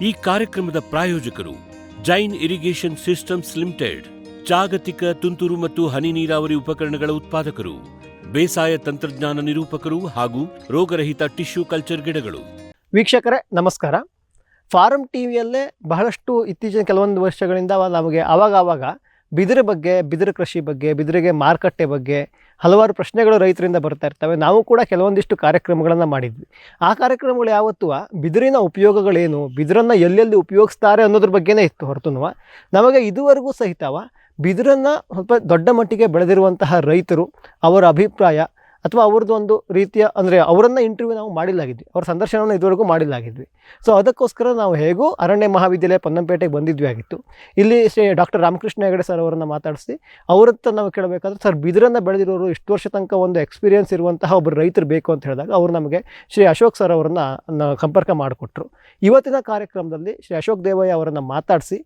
ಈ ಕಾರ್ಯಕ್ರಮದ ಪ್ರಾಯೋಜಕರು ಜೈನ್ ಇರಿಗೇಷನ್ ಸಿಸ್ಟಮ್ಸ್ ಲಿಮಿಟೆಡ್, ಜಾಗತಿಕ ತುಂತುರು ಮತ್ತು ಹನಿ ನೀರಾವರಿ ಉಪಕರಣಗಳ ಉತ್ಪಾದಕರು, ಬೇಸಾಯ ತಂತ್ರಜ್ಞಾನ ನಿರೂಪಕರು ಹಾಗೂ ರೋಗರಹಿತ ಟಿಶ್ಯೂ ಕಲ್ಚರ್ ಗಿಡಗಳು. ವೀಕ್ಷಕರೇ ನಮಸ್ಕಾರ. ಫಾರಂ ಟಿವಿಯಲ್ಲೇ ಬಹಳಷ್ಟು ಇತ್ತೀಚಿನ ಕೆಲವೊಂದು ವರ್ಷಗಳಿಂದ ನಮಗೆ ಆವಾಗ ಬಿದಿರು ಬಗ್ಗೆ, ಬಿದಿರು ಕೃಷಿ ಬಗ್ಗೆ, ಬಿದಿರಿಗೆ ಮಾರುಕಟ್ಟೆ ಬಗ್ಗೆ ಹಲವಾರು ಪ್ರಶ್ನೆಗಳು ರೈತರಿಂದ ಬರ್ತಾ ಇರ್ತವೆ. ನಾವು ಕೂಡ ಕೆಲವೊಂದಿಷ್ಟು ಕಾರ್ಯಕ್ರಮಗಳನ್ನು ಮಾಡಿದ್ವಿ. ಆ ಕಾರ್ಯಕ್ರಮಗಳು ಯಾವತ್ತೂ ಬಿದಿರಿನ ಉಪಯೋಗಗಳೇನು, ಬಿದಿರನ್ನು ಎಲ್ಲೆಲ್ಲಿ ಉಪಯೋಗಿಸ್ತಾರೆ ಅನ್ನೋದ್ರ ಬಗ್ಗೆನೇ ಇತ್ತು ಹೊರತು ನಮಗೆ ಇದುವರೆಗೂ ಸಹಿತವ ಬಿದಿರನ್ನು ಸ್ವಲ್ಪ ದೊಡ್ಡ ಮಟ್ಟಿಗೆ ಬೆಳೆದಿರುವಂತಹ ರೈತರು, ಅವರ ಅಭಿಪ್ರಾಯ ಅಥವಾ ಅವ್ರದ್ದು ಒಂದು ರೀತಿಯ ಅಂದರೆ ಅವರನ್ನು ಇಂಟರ್ವ್ಯೂ ನಾವು ಮಾಡಿಲ್ಲಾಗಿದ್ವಿ, ಅವ್ರ ಸಂದರ್ಶನವನ್ನು ಇದುವರೆಗೂ ಮಾಡಿಲ್ಲಾಗಿದ್ವಿ. ಸೊ ಅದಕ್ಕೋಸ್ಕರ ನಾವು ಹೇಗೂ ಅರಣ್ಯ ಮಹಾವಿದ್ಯಾಲಯ ಪೊನ್ನಂಪೇಟೆಗೆ ಬಂದಿದ್ವಿ ಆಗಿತ್ತು. ಇಲ್ಲಿ ಡಾಕ್ಟರ್ ರಾಮಕೃಷ್ಣ ಹೆಗಡೆ ಸರ್ ಅವರನ್ನು ಮಾತಾಡಿಸಿ ಅವರತ್ತ ನಾವು ಕೇಳಬೇಕಾದ್ರೆ, ಸರ್ ಬಿದಿರನ್ನು ಬೆಳೆದಿರೋರು ಇಷ್ಟು ವರ್ಷ ತನಕ ಒಂದು ಎಕ್ಸ್ಪೀರಿಯನ್ಸ್ ಇರುವಂತಹ ಒಬ್ಬರು ರೈತರು ಬೇಕು ಅಂತ ಹೇಳಿದಾಗ ಅವರು ನಮಗೆ ಶ್ರೀ ಅಶೋಕ್ ಸರ್ ಅವರನ್ನು ಸಂಪರ್ಕ ಮಾಡಿಕೊಟ್ರು. ಇವತ್ತಿನ ಕಾರ್ಯಕ್ರಮದಲ್ಲಿ ಶ್ರೀ ಅಶೋಕ್ ದೇವಯ್ಯ ಅವರನ್ನು ಮಾತಾಡಿಸಿ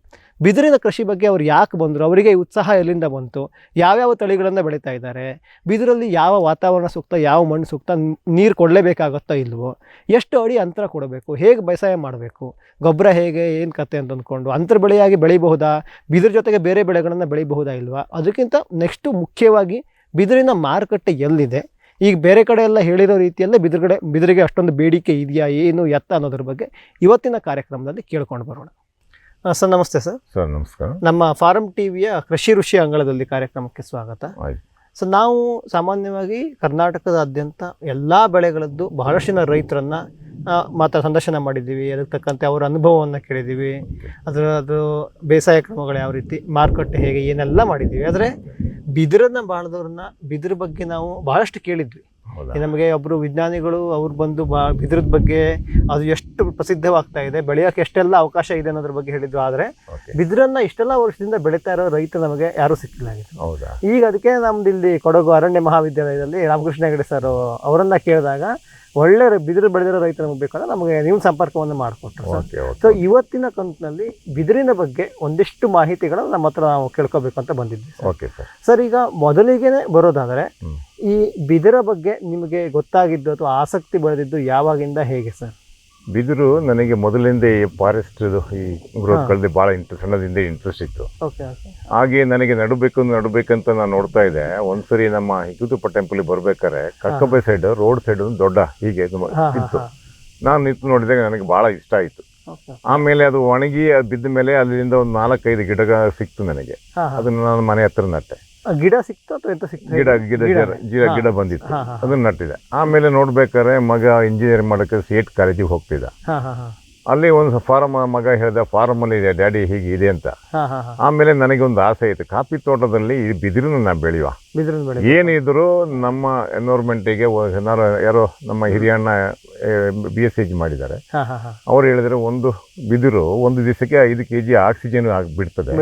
ಬಿದಿರಿನ ಕೃಷಿ ಬಗ್ಗೆ ಅವ್ರು ಯಾಕೆ ಬಂದರು, ಅವರಿಗೆ ಈ ಉತ್ಸಾಹ ಎಲ್ಲಿಂದ ಬಂತು, ಯಾವ್ಯಾವ ತಳಿಗಳನ್ನು ಬೆಳೀತಾ ಇದ್ದಾರೆ, ಬಿದಿರಲ್ಲಿ ಯಾವ ವಾತಾವರಣ ಸೂಕ್ತ, ಯಾವ ಮಣ್ಣು ಸೂಕ್ತ, ನೀರು ಕೊಡಲೇಬೇಕಾಗುತ್ತೋ ಇಲ್ವೋ, ಎಷ್ಟು ಅಡಿ ಅಂತರ ಕೊಡಬೇಕು, ಹೇಗೆ ಬೇಸಾಯ ಮಾಡಬೇಕು, ಗೊಬ್ಬರ ಹೇಗೆ, ಏನು ಕತೆ ಅಂತ ಅಂದ್ಕೊಂಡು ಅಂತರ ಬೆಳೆಯಾಗಿ ಬೆಳಿಬಹುದಾ, ಬಿದಿರ ಜೊತೆಗೆ ಬೇರೆ ಬೆಳೆಗಳನ್ನು ಬೆಳಿಬಹುದಾ ಇಲ್ವಾ, ಅದಕ್ಕಿಂತ ನೆಕ್ಸ್ಟು ಮುಖ್ಯವಾಗಿ ಬಿದಿರಿನ ಮಾರುಕಟ್ಟೆ ಎಲ್ಲಿದೆ, ಈಗ ಬೇರೆ ಕಡೆ ಎಲ್ಲ ಹೇಳಿರೋ ರೀತಿಯಲ್ಲೇ ಬಿದಿರಿಗೆ ಅಷ್ಟೊಂದು ಬೇಡಿಕೆ ಇದೆಯಾ, ಏನು ಎತ್ತ ಅನ್ನೋದ್ರ ಬಗ್ಗೆ ಇವತ್ತಿನ ಕಾರ್ಯಕ್ರಮದಲ್ಲಿ ಕೇಳ್ಕೊಂಡು ಬರೋಣ. ಸರ್ ನಮಸ್ತೆ. ಸರ್ ನಮಸ್ಕಾರ. ನಮ್ಮ ಫಾರಂ ಟಿವಿಯ ಕೃಷಿ ಋಷಿ ಅಂಗಳದಲ್ಲಿ ಕಾರ್ಯಕ್ರಮಕ್ಕೆ ಸ್ವಾಗತ. ಸೊ ನಾವು ಸಾಮಾನ್ಯವಾಗಿ ಕರ್ನಾಟಕದಾದ್ಯಂತ ಎಲ್ಲ ಬೆಳೆಗಳದ್ದು ಬಹಳಷ್ಟು ಜನ ರೈತರನ್ನು ಸಂದರ್ಶನ ಮಾಡಿದ್ದೀವಿ. ಅದಕ್ಕೆ ತಕ್ಕಂತೆ ಅವರ ಅನುಭವವನ್ನು ಕೇಳಿದ್ದೀವಿ. ಅದು ಬೇಸಾಯ ಕ್ರಮಗಳು ಯಾವ ರೀತಿ, ಮಾರುಕಟ್ಟೆ ಹೇಗೆ, ಏನೆಲ್ಲ ಮಾಡಿದ್ದೀವಿ. ಆದರೆ ಬಿದಿರನ್ನು ಬಾಳ್ದವ್ರನ್ನ ಬಿದಿರ ಬಗ್ಗೆ ನಾವು ಬಹಳಷ್ಟು ಕೇಳಿದ್ವಿ. ನಮಗೆ ಒಬ್ಬರು ವಿಜ್ಞಾನಿಗಳು ಅವ್ರು ಬಂದು ಬಿದಿರದ ಬಗ್ಗೆ ಅದು ಎಷ್ಟು ಪ್ರಸಿದ್ಧವಾಗ್ತಾ ಇದೆ, ಬೆಳೆಯೋಕೆ ಎಷ್ಟೆಲ್ಲ ಅವಕಾಶ ಇದೆ ಅನ್ನೋದ್ರ ಬಗ್ಗೆ ಹೇಳಿದ್ರು. ಆದರೆ ಬಿದಿರನ್ನ ಇಷ್ಟೆಲ್ಲ ವರ್ಷದಿಂದ ಬೆಳೀತಾ ಇರೋ ರೈತ ನಮಗೆ ಯಾರೂ ಸಿಕ್ಕಿಲ್ಲ. ಈಗ ಅದಕ್ಕೆ ನಮ್ದು ಇಲ್ಲಿ ಕೊಡಗು ಅರಣ್ಯ ಮಹಾವಿದ್ಯಾಲಯದಲ್ಲಿ ರಾಮಕೃಷ್ಣ ಹೆಗಡೆ ಸರ್ ಅವರನ್ನ ಕೇಳಿದಾಗ ಒಳ್ಳೆ ಬಿದಿರು ಬೆಳೆದಿರೋ ರೈತ ನಮಗೆ ಬೇಕಂದ್ರೆ ನಮಗೆ ನೀವು ಸಂಪರ್ಕವನ್ನು ಮಾಡಿಕೊಟ್ರು. ಸೊ ಇವತ್ತಿನ ಕಂತಿನಲ್ಲಿ ಬಿದಿರಿನ ಬಗ್ಗೆ ಒಂದಿಷ್ಟು ಮಾಹಿತಿಗಳನ್ನು ನಮ್ಮ ಹತ್ರ ನಾವು ಕೇಳ್ಕೋಬೇಕು ಅಂತ ಬಂದಿದ್ವಿ. ಸರ್ ಈಗ ಮೊದಲಿಗೆ ಬರೋದಾದರೆ ಈ ಬಿದಿರ ಬಗ್ಗೆ ನಿಮಗೆ ಗೊತ್ತಾಗಿದ್ದು ಅಥವಾ ಆಸಕ್ತಿ ಬೆಳೆದಿದ್ದು ಯಾವಾಗಿಂದ, ಹೇಗೆ ಸರ್? ಬಿದಿರು ನನಗೆ ಮೊದಲಿಂದ ಈ ಫಾರೆಸ್ಟ್ ಈ ಗ್ರೋತ್ಗಳಲ್ಲಿ ಭಾಳ ಸಣ್ಣದಿಂದ ಇಂಟ್ರೆಸ್ಟ್ ಇತ್ತು. ಹಾಗೆ ನನಗೆ ನಡಬೇಕಂತ ನಾನು ನೋಡ್ತಾ ಇದ್ದೆ. ಒಂದ್ಸರಿ ನಮ್ಮ ಹಿಕುತುಪ್ಪ ಟೆಂಪಲ್ ಬರ್ಬೇಕಾದ್ರೆ ಕಕ್ಕಬೆ ಸೈಡ್ ರೋಡ್ ಸೈಡ್ ದೊಡ್ಡ ಹೀಗೆ ಇತ್ತು. ನಾನು ನಿಂತು ನೋಡಿದಾಗ ನನಗೆ ಭಾಳ ಇಷ್ಟ ಆಯಿತು. ಆಮೇಲೆ ಅದು ಒಣಗಿ ಬಿದ್ದ ಮೇಲೆ ಅಲ್ಲಿಂದ ಒಂದು 4-5 ಗಿಡ ಸಿಕ್ತು ನನಗೆ. ಅದನ್ನ ನಾನು ಮನೆ ಹತ್ರ ನಟ್ಟೆ. ಗಿಡ ಸಿಕ್ತು ಅಥವಾ ಎಂತ ಸಿಕ್ತು? ಗಿಡ ಬಂದಿತ್ತು, ಅದನ್ನ ನಟ್ಟಿದೆ. ಆಮೇಲೆ ನೋಡ್ಬೇಕಾದ್ರೆ ಮಗ ಇಂಜಿನಿಯರಿಂಗ್ ಮಾಡೋಕ್ಕೆ ಸಿಎಟ್ ಕಾಲೇಜಿಗೆ ಹೋಗ್ತಿದ್ದ. ಅಲ್ಲಿ ಒಂದು ಫಾರಮ್ ಮಗ ಹೇಳ್ದ, ಫಾರಮ್ ಅಲ್ಲಿ ಇದೆ ಡ್ಯಾಡಿ, ಹೀಗೆ ಇದೆ ಅಂತ. ಆಮೇಲೆ ನನಗೆ ಒಂದು ಆಸೆ ಇತ್ತು, ಕಾಫಿ ತೋಟದಲ್ಲಿ ಈ ಬಿದಿರನ್ನ ನಾವು ಬೆಳೆಯುವ. ಏನಿದ್ರು ನಮ್ಮ ಎನ್ವೈರ್ಮೆಂಟಿಗೆ ಯಾರೋ ನಮ್ಮ ಹಿರಿಯಣ್ಣ BSc ಮಾಡಿದ್ದಾರೆ, ಅವ್ರು ಹೇಳಿದ್ರೆ ಒಂದು ಬಿದಿರು ಒಂದು ದಿವಸಕ್ಕೆ 5 kg ಆಕ್ಸಿಜನ್ ಬಿಡ್ತದೆ,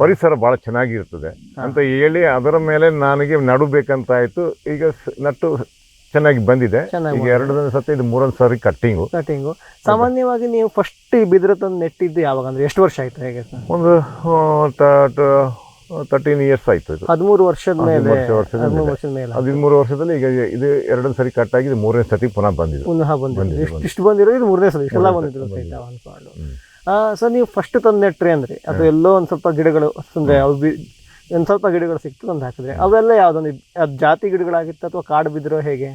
ಪರಿಸರ ಬಹಳ ಚೆನ್ನಾಗಿರ್ತದೆ ಅಂತ ಹೇಳಿ ಅದರ ಮೇಲೆ ನನಗೆ ನಡಬೇಕಂತ ಆಯ್ತು. ಈಗ ನಟ್ಟು ಚೆನ್ನಾಗಿ ಬಂದಿದೆ. ಈಗ 2 ಸತಿ ಇದು 3ನೇ ಸಾರಿ ಕಟ್ಟಿಂಗು. ಸಾಮಾನ್ಯವಾಗಿ ನೀವು ಫಸ್ಟ್ ಈ ಬಿದಿರು ತಂದು ನೆಟ್ಟಿದ್ದು ಯಾವಾಗ, ಅಂದ್ರೆ ಎಷ್ಟು ವರ್ಷ ಆಯ್ತು? ಹೇಗೆ ಒಂದು 13 years ಆಯ್ತು. 13 ವರ್ಷದ ಮೇಲೆ. 13 ವರ್ಷದಲ್ಲಿ ಈಗ ಇದು 2ನೇ ಸರಿ ಕಟ್ಟಾಗಿ ಇದು 3ನೇ ಸತಿ ಪುನಃ ಬಂದಿದೆ. ಇಷ್ಟು ಬಂದಿರೋ ಇದು 3ನೇ ಸಲ, ಇಷ್ಟೆಲ್ಲ ಬಂದಿದ್ರು ಅನ್ಕೊಂಡು. ಸರ್ ನೀವು ಫಸ್ಟ್ ತಂದು ನೆಟ್ರಿ ಅಂದ್ರೆ ಅದು ಎಲ್ಲೋ ಒಂದು ಸ್ವಲ್ಪ ಗಿಡಗಳು ಅಂದ್ರೆ ಒಂದು ಸ್ವಲ್ಪ ಗಿಡಗಳು ಸಿಕ್ತು ತಂದು ಹಾಕಿದ್ರೆ, ಅವೆಲ್ಲ ಯಾವುದೊಂದು ಜಾತಿ ಗಿಡಗಳಾಗಿತ್ತು ಅಥವಾ ಕಾಡು ಬಿದಿರೋ ಹೇಗೆ?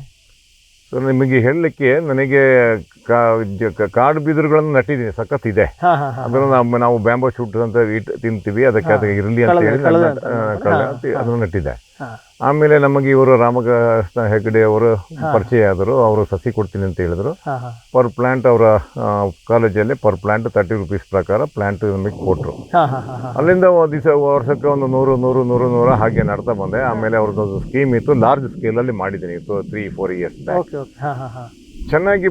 ಸೊ ನಿಮಗೆ ಹೇಳಲಿಕ್ಕೆ ನನಗೆ ಕಾಡು ಬಿದಿರುಗಳನ್ನು ನಟ್ಟಿದ್ದೀನಿ, ಸಖತ್ ಇದೆ. ಅದನ್ನು ನಾವು ಬ್ಯಾಂಬೋ ಶೂಟ್ ಅಂತ ತಿಂತೀವಿ, ಅದಕ್ಕೆ ಇರಲಿ ಅಂತ ಹೇಳಿ ಅದನ್ನು ನಟ್ಟಿದೆ. ಆಮೇಲೆ ನಮಗೆ ಇವರು ರಾಮಕೃಷ್ಣ ಹೆಗಡೆ ಅವರು ಪರಿಚಯ ಆದರು. ಅವರು ಸಸಿ ಕೊಡ್ತೀನಿ ಅಂತ ಹೇಳಿದ್ರು. ಪರ್ ಪ್ಲಾಂಟ್ ಅವರ ಕಾಲೇಜಲ್ಲಿ ಪರ್ ಪ್ಲಾಂಟ್ 30 rupees ಪ್ರಕಾರ ಪ್ಲಾಂಟ್ ನಮಗೆ ಕೊಟ್ಟರು. ಅಲ್ಲಿಂದ ವರ್ಷಕ್ಕೆ ಒಂದು 100 ಹಾಗೆ ನಡ್ತಾ ಬಂದೆ. ಆಮೇಲೆ ಅವ್ರದ್ದು ಸ್ಕೀಮ್ ಇತ್ತು, ಲಾರ್ಜ್ ಸ್ಕೇಲಲ್ಲಿ ಮಾಡಿದ್ದೀನಿ 3-4 years. ಚೆನ್ನಾಗಿ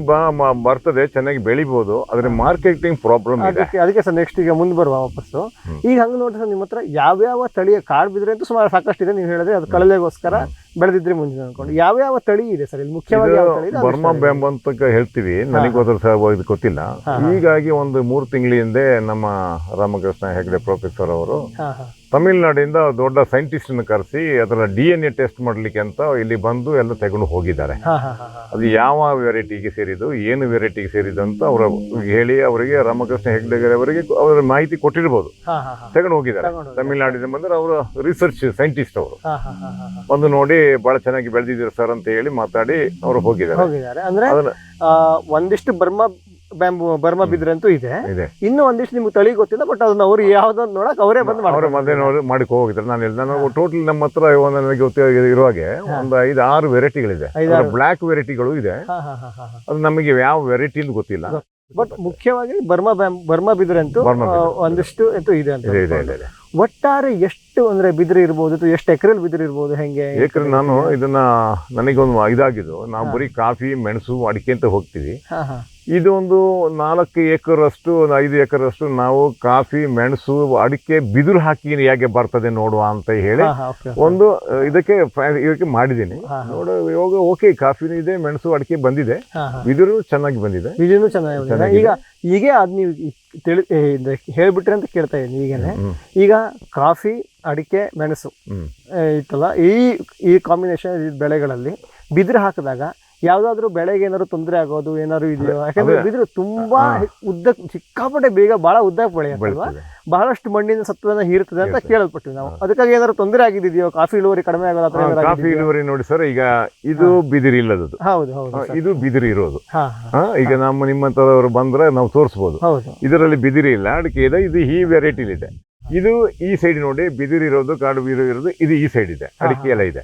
ಬರ್ತದೆ, ಚೆನ್ನಾಗಿ ಬೆಳಿಬಹುದು. ಆದ್ರೆ ಮಾರ್ಕೆಟಿಂಗ್ ಪ್ರಾಬ್ಲಮ್ ಇದೆ. ಅದಕ್ಕೆ ಸರ್ ನೆಕ್ಸ್ಟ್ ಈಗ ಮುಂದೆ ಬರುವ ವಾಪಸ್ಸು. ಈಗ ಹಂಗೆ ನೋಡ್ರಿ ಸರ್, ನಿಮ್ಮ ಹತ್ರ ಯಾವ್ಯಾವ ತಳಿಯ ಕಾಡು ಬಿದ್ರೆ ಅಂತ ಸುಮಾರು ಸಾಕಷ್ಟು ಇದೆ. ನೀವು ಹೇಳಿದ್ರೆ ಅದು ಕಳಲೆಗೋಸ್ಕರ ಬೆಳೆದಿದ್ರೆ ಮುಂದೆ ಅನ್ಕೊಂಡು ಯಾವ್ಯಾವ ತಳಿ ಇದೆ ಸರ್ ಇಲ್ಲಿ ಮುಖ್ಯವಾಗಿ? ಬರ್ಮಾ ಬ್ಯಾಂಬ್ ಅಂತ ಹೇಳ್ತೀವಿ, ನನಗೋದ್ರ ಇದು ಗೊತ್ತಿಲ್ಲ. ಹೀಗಾಗಿ ಒಂದು 3 ತಿಂಗಳ ಹಿಂದೆ ನಮ್ಮ ರಾಮಕೃಷ್ಣ ಹೆಗಡೆ ಪ್ರೊಫೆಸರ್ ಅವರು ತಮಿಳ್ನಾಡಿಂದ ದೊಡ್ಡ ಸೈಂಟಿಸ್ಟನ್ನು ಕರೆಸಿ ಅದರ DNA ಟೆಸ್ಟ್ ಮಾಡಲಿಕ್ಕೆ ಅಂತ ಇಲ್ಲಿ ಬಂದು ಎಲ್ಲ ತಗೊಂಡು ಹೋಗಿದ್ದಾರೆ. ಅದು ಯಾವ ವೆರೈಟಿಗೆ ಸೇರಿದ್ದು, ಏನು ವೆರೈಟಿಗೆ ಸೇರಿದ್ದು ಅಂತ ಅವರು ಹೇಳಿ ಅವರಿಗೆ ರಾಮಕೃಷ್ಣ ಹೆಗ್ಡೆ ಅವರಿಗೆ ಅವರ ಮಾಹಿತಿ ಕೊಟ್ಟಿರ್ಬೋದು. ತಗೊಂಡು ಹೋಗಿದ್ದಾರೆ. ತಮಿಳ್ನಾಡಿಂದ ಬಂದ್ರೆ ಅವರು ರಿಸರ್ಚ್ ಸೈಂಟಿಸ್ಟ್ ಅವರು ಬಂದು ನೋಡಿ ಬಹಳ ಚೆನ್ನಾಗಿ ಬೆಳೆದಿದ್ದೀರಿ ಸರ್ ಅಂತ ಹೇಳಿ ಮಾತಾಡಿ ಅವರು ಹೋಗಿದ್ದಾರೆ. ಅಂದ್ರೆ ಒಂದಿಷ್ಟು ಬರ್ಮಾ ಬಿದಿರಂತೂ ಇದೆ, ಇನ್ನು ಒಂದಿಷ್ಟು ನಿಮ್ಗೆ ತಳಿ ಗೊತ್ತಿಲ್ಲ, ಬಟ್ ಅದನ್ನ ಅವ್ರು ಯಾವ್ದೊಂದು ನೋಡಕ್ ಅವರೇ ಬಂದು ಮಾಡಿಕೊ ಹೋಗಿದ್ದಾರೆ. ನಾನು ಟೋಟಲ್ ನಮ್ಮ ಹತ್ರ ನನಗೆ ಇರುವಾಗೆ ಒಂದು 5-6 ವೆರೈಟಿಗಳಿದೆ. ಬ್ಲಾಕ್ ವೆರೈಟಿಗಳು ಇದೆ, ಅದು ನಮಗೆ ಯಾವ ವೆರೈಟಿ ಅಂತ ಗೊತ್ತಿಲ್ಲ. ಬಟ್ ಮುಖ್ಯವಾಗಿ ಬರ್ಮಾ ಬಿದಿರಂತೂ ಒಂದಿಷ್ಟು ಅಂತೂ ಇದೆ ಅಂತ. ಒಟ್ಟಾರೆ ಎಷ್ಟು ಅಂದ್ರೆ ಬಿದಿರು ಇರ್ಬೋದು, ಎಷ್ಟು ಎಕರೆಲ್ ಬಿದಿರು ಇರ್ಬೋದು? ಹೆಂಗೆ ಎಕರೆ? ನಾನು ಇದನ್ನ ನನಗೊಂದು ಇದಾಗಿದ್ದು, ನಾವು ಬರೀ ಕಾಫಿ, ಮೆಣಸು, ಅಡಿಕೆ ಅಂತ ಹೋಗ್ತೀವಿ. ಇದು ಒಂದು 4 ಎಕರಷ್ಟು 5 ಎಕರಷ್ಟು ನಾವು ಕಾಫಿ, ಮೆಣಸು, ಅಡಿಕೆ ಬಿದಿರು ಹಾಕಿ ಹೇಗೆ ಬರ್ತದೆ ನೋಡುವ ಅಂತ ಹೇಳಿ ಒಂದು ಇದಕ್ಕೆ ಮಾಡಿದ್ದೀನಿ. ನೋಡು ಇವಾಗ ಓಕೆ, ಕಾಫಿನೂ ಇದೆ, ಮೆಣಸು, ಅಡಿಕೆ ಬಂದಿದೆ, ಬಿದಿರು ಚೆನ್ನಾಗಿ ಬಂದಿದೆ. ಬಿದಿರು ಚೆನ್ನಾಗಿ ಈಗ ಅದ್ ನೀವು ಹೇಳ್ಬಿಟ್ರಿ ಅಂತ ಕೇಳ್ತಾ ಇದ್ದೀನಿ. ಈಗ ಕಾಫಿ, ಅಡಿಕೆ, ಮೆಣಸು ಇತ್ತಲ್ಲ, ಈ ಕಾಂಬಿನೇಷನ್ ಬೆಳೆಗಳಲ್ಲಿ ಬಿದಿರು ಹಾಕಿದಾಗ ಯಾವ್ದಾದ್ರು ಬೆಳೆಗೆ ಏನಾದ್ರು ತೊಂದರೆ ಆಗೋದು ಏನಾದ್ರು ಇದೆಯೋ? ಯಾಕಂದ್ರೆ ಬಿದಿರು ತುಂಬಾ ಉದ್ದ, ಸಿಕ್ಕಾಪಟ್ಟೆ ಬೇಗ ಬಹಳ ಉದ್ದ ಬೆಳೆಯುತ್ತಲ್ವಾ, ಬಹಳಷ್ಟು ಮಣ್ಣಿನ ಸತ್ವನ ಹೀರ್ತದೆ ಅಂತ ಕೇಳಲ್ಪಟ್ಟಿವಿ ನಾವು. ಅದಕ್ಕಾಗಿ ಏನಾದ್ರು ತೊಂದರೆ ಆಗಿದೆಯೋ? ಕಾಫಿ ಇಳುವರಿ ಕಡಿಮೆ ಆಗೋದು? ಕಾಫಿ ಇಳುವರಿ ನೋಡಿ ಸರ್, ಈಗ ಇದು ಬಿದಿರು ಇಲ್ಲದದು. ಹೌದು, ಇದು ಬಿದಿರು ಇರೋದು. ಈಗ ನಿಮ್ಮಂತವ್ರು ಬಂದ್ರೆ ನಾವು ತೋರಿಸಬಹುದು. ಇದರಲ್ಲಿ ಬಿದಿರು ಇಲ್ಲ, ಅಡಿಕೆ ಇದೆ. ಇದು ಈ ವೆರೈಟಿ ಇದೆ. ಇದು ಈ ಸೈಡ್ ನೋಡಿ, ಬಿದಿರು ಇರೋದು, ಕಾಡು ಬಿದಿರು ಇರೋದು, ಇದು ಈ ಸೈಡ್ ಇದೆ. ಅಡಿಕೆ ಎಲ್ಲ ಇದೆ.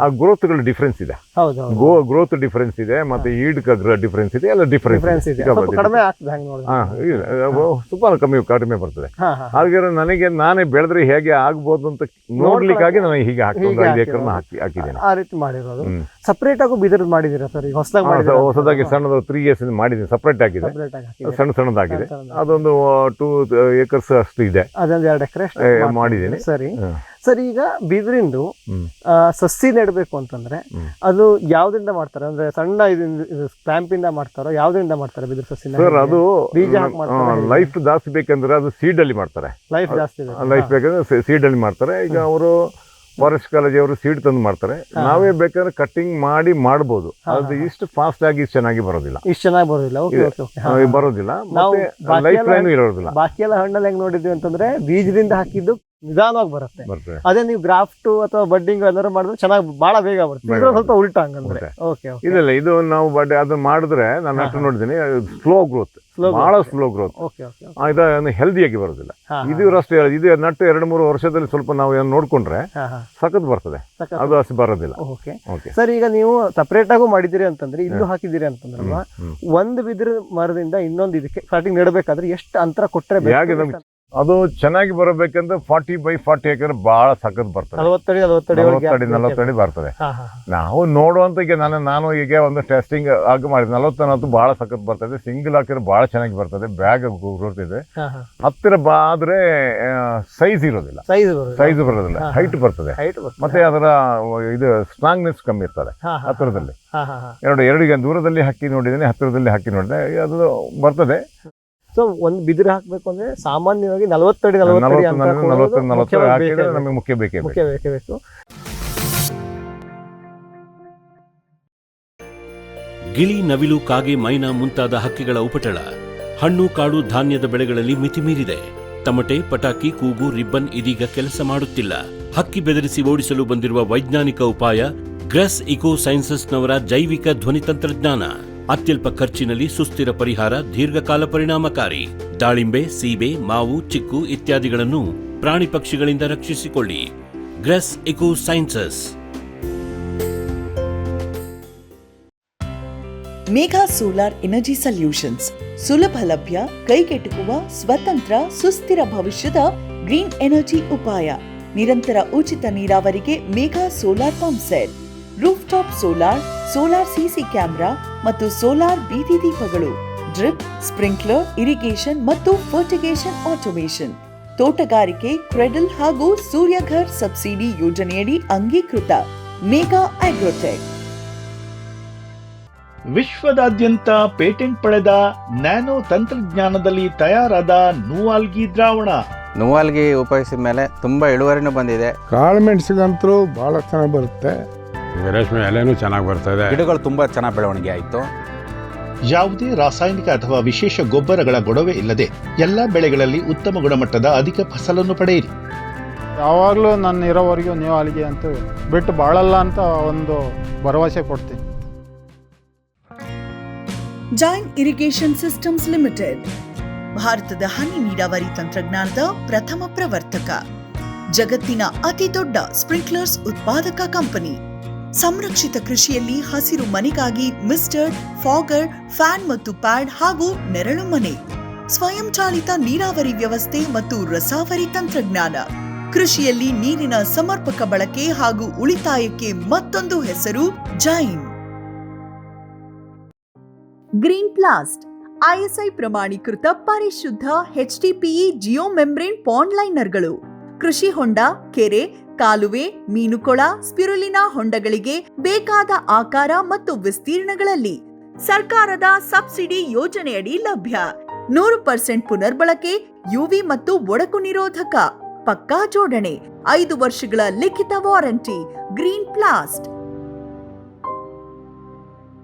ಆ ಗ್ರೋತ್ಗಳು ಡಿಫ್ರೆನ್ಸ್ ಇದೆ, ಗ್ರೋತ್ ಡಿಫ್ರೆನ್ಸ್ ಇದೆ, ಮತ್ತೆ ಈಡ್ ಡಿಫ್ರೆನ್ಸ್ ಇದೆ, ಎಲ್ಲ ಡಿಫ್ರೆನ್ಸ್ ಇದೆ. ಸ್ವಲ್ಪ ಕಡಿಮೆ ಬರ್ತದೆ. ಹಾಗೆ ನನಗೆ ನಾನೇ ಬೆಳೆದ್ರೆ ಹೇಗೆ ಆಗ್ಬೋದು ಅಂತ ನೋಡ್ಲಿಕ್ಕಾಗಿ ನಾನು ಹೀಗೆ 5 ಎಕರೆ ಹಾಕಿದ್ದೇನೆ. ಆ ರೀತಿ ಮಾಡಿರೋದು. ಸಪರೇಟ್ ಆಗಿ ಬಿದಿರು ಮಾಡಿದೀರಾ ಸರ್? ಹೊಸದಾಗಿ ಸಣ್ಣದು 3 years ಮಾಡಿದ್ದೀನಿ, ಸಪರೇಟ್ ಆಗಿದೆ, ಸಣ್ಣದಾಗಿದೆ. ಅದೊಂದು 2 acres ಅಷ್ಟು ಇದೆ, 2 ಎಕರೆ ಮಾಡಿದ್ದೀನಿ. ಸರಿ ಸರ್, ಈಗ ಬಿದಿರಿಂದು ಸಸಿ ನೆಡಬೇಕು ಅಂತಂದ್ರೆ ಅದು ಯಾವ್ದ್ರಿಂದ ಮಾಡ್ತಾರೆ? ಅಂದ್ರೆ ಸಣ್ಣ ಸ್ಟ್ಯಾಂಪ್ ಇಂದ ಮಾಡ್ತಾರೋ, ಯಾವ್ದ್ರಿಂದ ಮಾಡ್ತಾರೆ ಬಿದಿರು ಸಸಿ? ಸರ್, ಅದು ಲೈಫ್ ಜಾಸ್ತಿ ಬೇಕಂದ್ರೆ ಅದು ಸೀಡ್ ಅಲ್ಲಿ ಮಾಡ್ತಾರೆ. ಲೈಫ್ ಬೇಕಂದ್ರೆ ಸೀಡ್ ಅಲ್ಲಿ ಮಾಡ್ತಾರೆ. ಈಗ ಅವರು ಫಾರೆಸ್ಟ್ ಕಾಲೇಜ್ ಅವರು ಸೀಡ್ ತಂದು ಮಾಡ್ತಾರೆ. ನಾವೇ ಬೇಕಾದ್ರೆ ಕಟ್ಟಿಂಗ್ ಮಾಡಿ ಮಾಡಬಹುದು. ಅದು ಇಷ್ಟು ಫಾಸ್ಟ್ ಆಗಿ ಚೆನ್ನಾಗಿ ಬರೋದಿಲ್ಲ, ಬರೋದಿಲ್ಲ. ಲೈಫ್ ಲೈನ್ ಇರೋದಿಲ್ಲ. ಬಾಕಿ ಎಲ್ಲ ಹಣ್ಣಲ್ಲಿ ಹೆಂಗ್ ನೋಡಿದ್ವಿ ಅಂತಂದ್ರೆ ಬೀಜದಿಂದ ಹಾಕಿದ್ದು ನಿಧಾನವಾಗಿ ಬರುತ್ತೆ. ಅದೇ ನೀವು ಗ್ರಾಫ್ಟ್ ಅಥವಾ ಬಡ್ಡಿಂಗ್ ಏನಾದ್ರು ಮಾಡಿದ್ರೆ ಚೆನ್ನಾಗಿ ಬಹಳ ಬೇಗ ಬರುತ್ತೆ. ಸ್ವಲ್ಪ ಉಲ್ಟಾ ಹಂಗಂದ್ರೆ ಇಲ್ಲ, ಇದು ನಾವು ಅದನ್ನ ಮಾಡಿದ್ರೆ ನಾನು ಅಷ್ಟು ನೋಡಿದ್ದೀನಿ, ಸ್ಲೋ ಗ್ರೋತ್, ಬಹಳ ಸ್ಲೋ ಗ್ರೋತ್, ಹೆಲ್ದಿಯಾಗಿ ಬರೋದಿಲ್ಲ. ಇದು ಅಷ್ಟೇ, ಇದು ನಟ್ಟು 2-3 ವರ್ಷದಲ್ಲಿ ಸ್ವಲ್ಪ ನಾವು ನೋಡ್ಕೊಂಡ್ರೆ ಸಖತ್ ಬರ್ತದೆ, ಅದು ಅಷ್ಟು ಬರೋದಿಲ್ಲ. ಸರ್, ಈಗ ನೀವು ಸಪರೇಟ್ ಆಗು ಮಾಡಿದಿರಿ ಅಂತಂದ್ರೆ, ಇಲ್ಲೂ ಹಾಕಿದಿರಿ ಅಂತಂದ್ರೆ, ಒಂದು ಬಿದಿರು ಮರದಿಂದ ಇನ್ನೊಂದು ಇದಕ್ಕೆ ಸ್ಟಾರ್ಟಿಂಗ್ ನೆಡಬೇಕಾದ್ರೆ ಎಷ್ಟು ಅಂತರ ಕೊಟ್ಟರೆ ಅದು ಚೆನ್ನಾಗಿ ಬರಬೇಕಂದ್ರೆ 40 by 40 ಎಕರೆ ಬಹಳ ಸಖತ್ ಬರ್ತದೆ. 40 ಅಡಿ ಬರ್ತದೆ. ನಾವು ನೋಡುವಂತ ಈಗ ನಾನು ಈಗ ಒಂದು ಟೆಸ್ಟಿಂಗ್ ಆಗಿ ಮಾಡಿದೆ, 40 ಬಹಳ ಸಖತ್ ಬರ್ತದೆ. ಸಿಂಗಲ್ ಹಾಕಿದ್ರೆ ಬಹಳ ಚೆನ್ನಾಗಿ ಬರ್ತದೆ, ಬ್ಯಾಗ್ ಬರ್ತದೆ. ಹತ್ತಿರ ಆದ್ರೆ ಸೈಜ್ ಇರೋದಿಲ್ಲ, ಸೈಜ್ ಬರೋದಿಲ್ಲ, ಹೈಟ್ ಬರ್ತದೆ. ಮತ್ತೆ ಅದರ ಇದು ಸ್ಟ್ರಾಂಗ್ನೆಸ್ ಕಮ್ಮಿ ಇರ್ತದೆ. ಹತ್ತಿರದಲ್ಲಿ ಎರಡು ದೂರದಲ್ಲಿ ಹಾಕಿ ನೋಡಿದ್ದೇನೆ, ಹತ್ತಿರದಲ್ಲಿ ಹಾಕಿ ನೋಡಿದೆ, ಅದು ಬರ್ತದೆ. ಸೊ ಒಂದು ಬಿದಿರು ಹಾಕ್ಬೇಕು ಅಂದ್ರೆ ಸಾಮಾನ್ಯವಾಗಿ 40 ಅಡಿ ನಮಗೆ ಮುಖ್ಯ ಬೇಕೇ ಬೇಕು. ಗಿಳಿ, ನವಿಲು, ಕಾಗೆ, ಮೈನಾ ಮುಂತಾದ ಹಕ್ಕಿಗಳ ಉಪಟಳ ಹಣ್ಣು, ಕಾಡು, ಧಾನ್ಯದ ಬೆಳೆಗಳಲ್ಲಿ ಮಿತಿ ಮೀರಿದೆ. ತಮಟೆ, ಪಟಾಕಿ, ಕೂಗು, ರಿಬ್ಬನ್ ಇದೀಗ ಕೆಲಸ ಮಾಡುತ್ತಿಲ್ಲ. ಹಕ್ಕಿ ಬೆದರಿಸಿ ಓಡಿಸಲು ಬಂದಿರುವ ವೈಜ್ಞಾನಿಕ ಉಪಾಯ ಗ್ರೆಸ್ ಇಕೋ ಸೈನ್ಸಸ್ನವರ ಜೈವಿಕ ಧ್ವನಿ ತಂತ್ರಜ್ಞಾನ. ಅತ್ಯಲ್ಪ ಖರ್ಚಿನಲ್ಲಿ ಸುಸ್ಥಿರ ಪರಿಹಾರ, ದೀರ್ಘಕಾಲ ಪರಿಣಾಮಕಾರಿ. ದಾಳಿಂಬೆ, ಸೀಬೆ, ಮಾವು, ಚಿಕ್ಕು ಇತ್ಯಾದಿಗಳನ್ನು ಪ್ರಾಣಿ ಪಕ್ಷಿಗಳಿಂದ ರಕ್ಷಿಸಿಕೊಳ್ಳಿ. Grace eco sciences. Megha solar energy solutions ಸುಲಭ ಲಭ್ಯ, ಕೈಗೆಟುಕುವ, ಸ್ವತಂತ್ರ, ಸುಸ್ಥಿರ ಭವಿಷ್ಯದ ಗ್ರೀನ್ ಎನರ್ಜಿ ಉಪಾಯ. ನಿರಂತರ ಉಚಿತ ನೀರಾವರಿಗೆ Megha solar pump set, roof top solar, solar CC camera ಮತ್ತು ಸೋಲಾರ್ ಬೀದಿ ದೀಪಗಳು, ಡ್ರಿಪ್, ಸ್ಪ್ರಿಂಕ್ಲರ್, ಇರಿಗೇಷನ್ ಮತ್ತು ಫರ್ಟಿಗೇಷನ್ ಆಟೋಮೇಷನ್, ತೋಟಗಾರಿಕೆ, ಕ್ರೆಡಲ್ ಹಾಗೂ ಸೂರ್ಯಘರ್ ಸಬ್ಸಿಡಿ ಯೋಜನೆಯಡಿ ಅಂಗೀಕೃತ. ಮೇಘಾ ಆಗ್ರೋಟೆಕ್. ವಿಶ್ವದಾದ್ಯಂತ ಪೇಟೆಂಟ್ ಪಡೆದ ನ್ಯಾನೋ ತಂತ್ರಜ್ಞಾನದಲ್ಲಿ ತಯಾರಾದ ನೂವಾಲ್ಗಿ ದ್ರಾವಣ ನೋವಾಲ್ಗಿ ಉಪಯೋಗಿಸಿದ ಮೇಲೆ ತುಂಬ ಇಳುವರಿನೂ ಬಂದಿದೆ. ಕಾಳು ಮೆಣಸಿಗಂತೂ ಭಾಳ ಚೆನ್ನಾಗಿ ಬರುತ್ತೆ. ರೇಷ್ಮೆ ಎಲೆನೂ ಚೆನ್ನಾಗಿ ಬರ್ತದೆ. ಗಿಡಗಳು ತುಂಬ ಚೆನ್ನಾಗಿ ಬೆಳವಣಿಗೆ ಆಯಿತು. ಯಾವುದೇ ರಾಸಾಯನಿಕ ಅಥವಾ ವಿಶೇಷ ಗೊಬ್ಬರಗಳ ಗೊಡವೆ ಇಲ್ಲದೆ ಎಲ್ಲ ಬೆಳೆಗಳಲ್ಲಿ ಉತ್ತಮ ಗುಣಮಟ್ಟದ ಅಧಿಕ ಫಸಲನ್ನು ಪಡೆಯಿರಿ. ಯಾವಾಗಲೂ ನನ್ನ ಇರೋವರೆಗೂ ನೀವು ಅಲ್ಲಿಗೆ ಅಂತ ಬಿಟ್ಟು ಬಾಳಲ್ಲ ಅಂತ ಒಂದು ಭರವಸೆ ಕೊಡ್ತೀನಿ. ಜೈನ್ ಇರಿಗೇಷನ್ ಸಿಸ್ಟಮ್ಸ್ ಲಿಮಿಟೆಡ್ ಭಾರತದ ಹನಿ ನೀರಾವರಿ ತಂತ್ರಜ್ಞಾನದ ಪ್ರಥಮ ಪ್ರವರ್ತಕ, ಜಗತ್ತಿನ ಅತಿ ದೊಡ್ಡ ಸ್ಪ್ರಿಂಕ್ಲರ್ಸ್ ಉತ್ಪಾದಕ ಕಂಪನಿ. ಸಂರಕ್ಷಿತ ಕೃಷಿಯಲ್ಲಿ ಹಸಿರು ಮನೆಗಾಗಿ ಮಿಸ್ಟರ್, ಫಾಗರ್, ಫ್ಯಾನ್ ಮತ್ತು ಪ್ಯಾಡ್ ಹಾಗೂ ನೆರಳು ಮನೆ, ಸ್ವಯಂಚಾಲಿತ ನೀರಾವರಿ ವ್ಯವಸ್ಥೆ ಮತ್ತು ರಸಾವರಿ ತಂತ್ರಜ್ಞಾನ. ಕೃಷಿಯಲ್ಲಿ ನೀರಿನ ಸಮರ್ಪಕ ಬಳಕೆ ಹಾಗೂ ಉಳಿತಾಯಕ್ಕೆ ಮತ್ತೊಂದು ಹೆಸರು ಜೈನ್. ಗ್ರೀನ್ ಪ್ಲಾಸ್ಟ್ ISI ಪ್ರಮಾಣೀಕೃತ ಪರಿಶುದ್ಧ HDPE ಜಿಯೋ ಮೆಂಬ್ರೇನ್ ಪಾಂಡ್ ಲೈನರ್ಗಳು ಕೃಷಿ ಹೊಂಡ, ಕೆರೆ, ಕಾಲುವೆ, ಮೀನುಕೊಳ, ಸ್ಪಿರುಲಿನಾ ಹೊಂಡಗಳಿಗೆ ಬೇಕಾದ ಆಕಾರ ಮತ್ತು ವಿಸ್ತೀರ್ಣಗಳಲ್ಲಿ ಸರ್ಕಾರದ ಸಬ್ಸಿಡಿ ಯೋಜನೆಯಡಿ ಲಭ್ಯ. 100% ಪುನರ್ಬಳಕೆ, UV ಮತ್ತು ಒಡಕು ನಿರೋಧಕ, ಪಕ್ಕಾ ಜೋಡಣೆ, 5 ವರ್ಷಗಳ ಲಿಖಿತ ವಾರಂಟಿ. ಗ್ರೀನ್ ಪ್ಲಾಸ್ಟ್.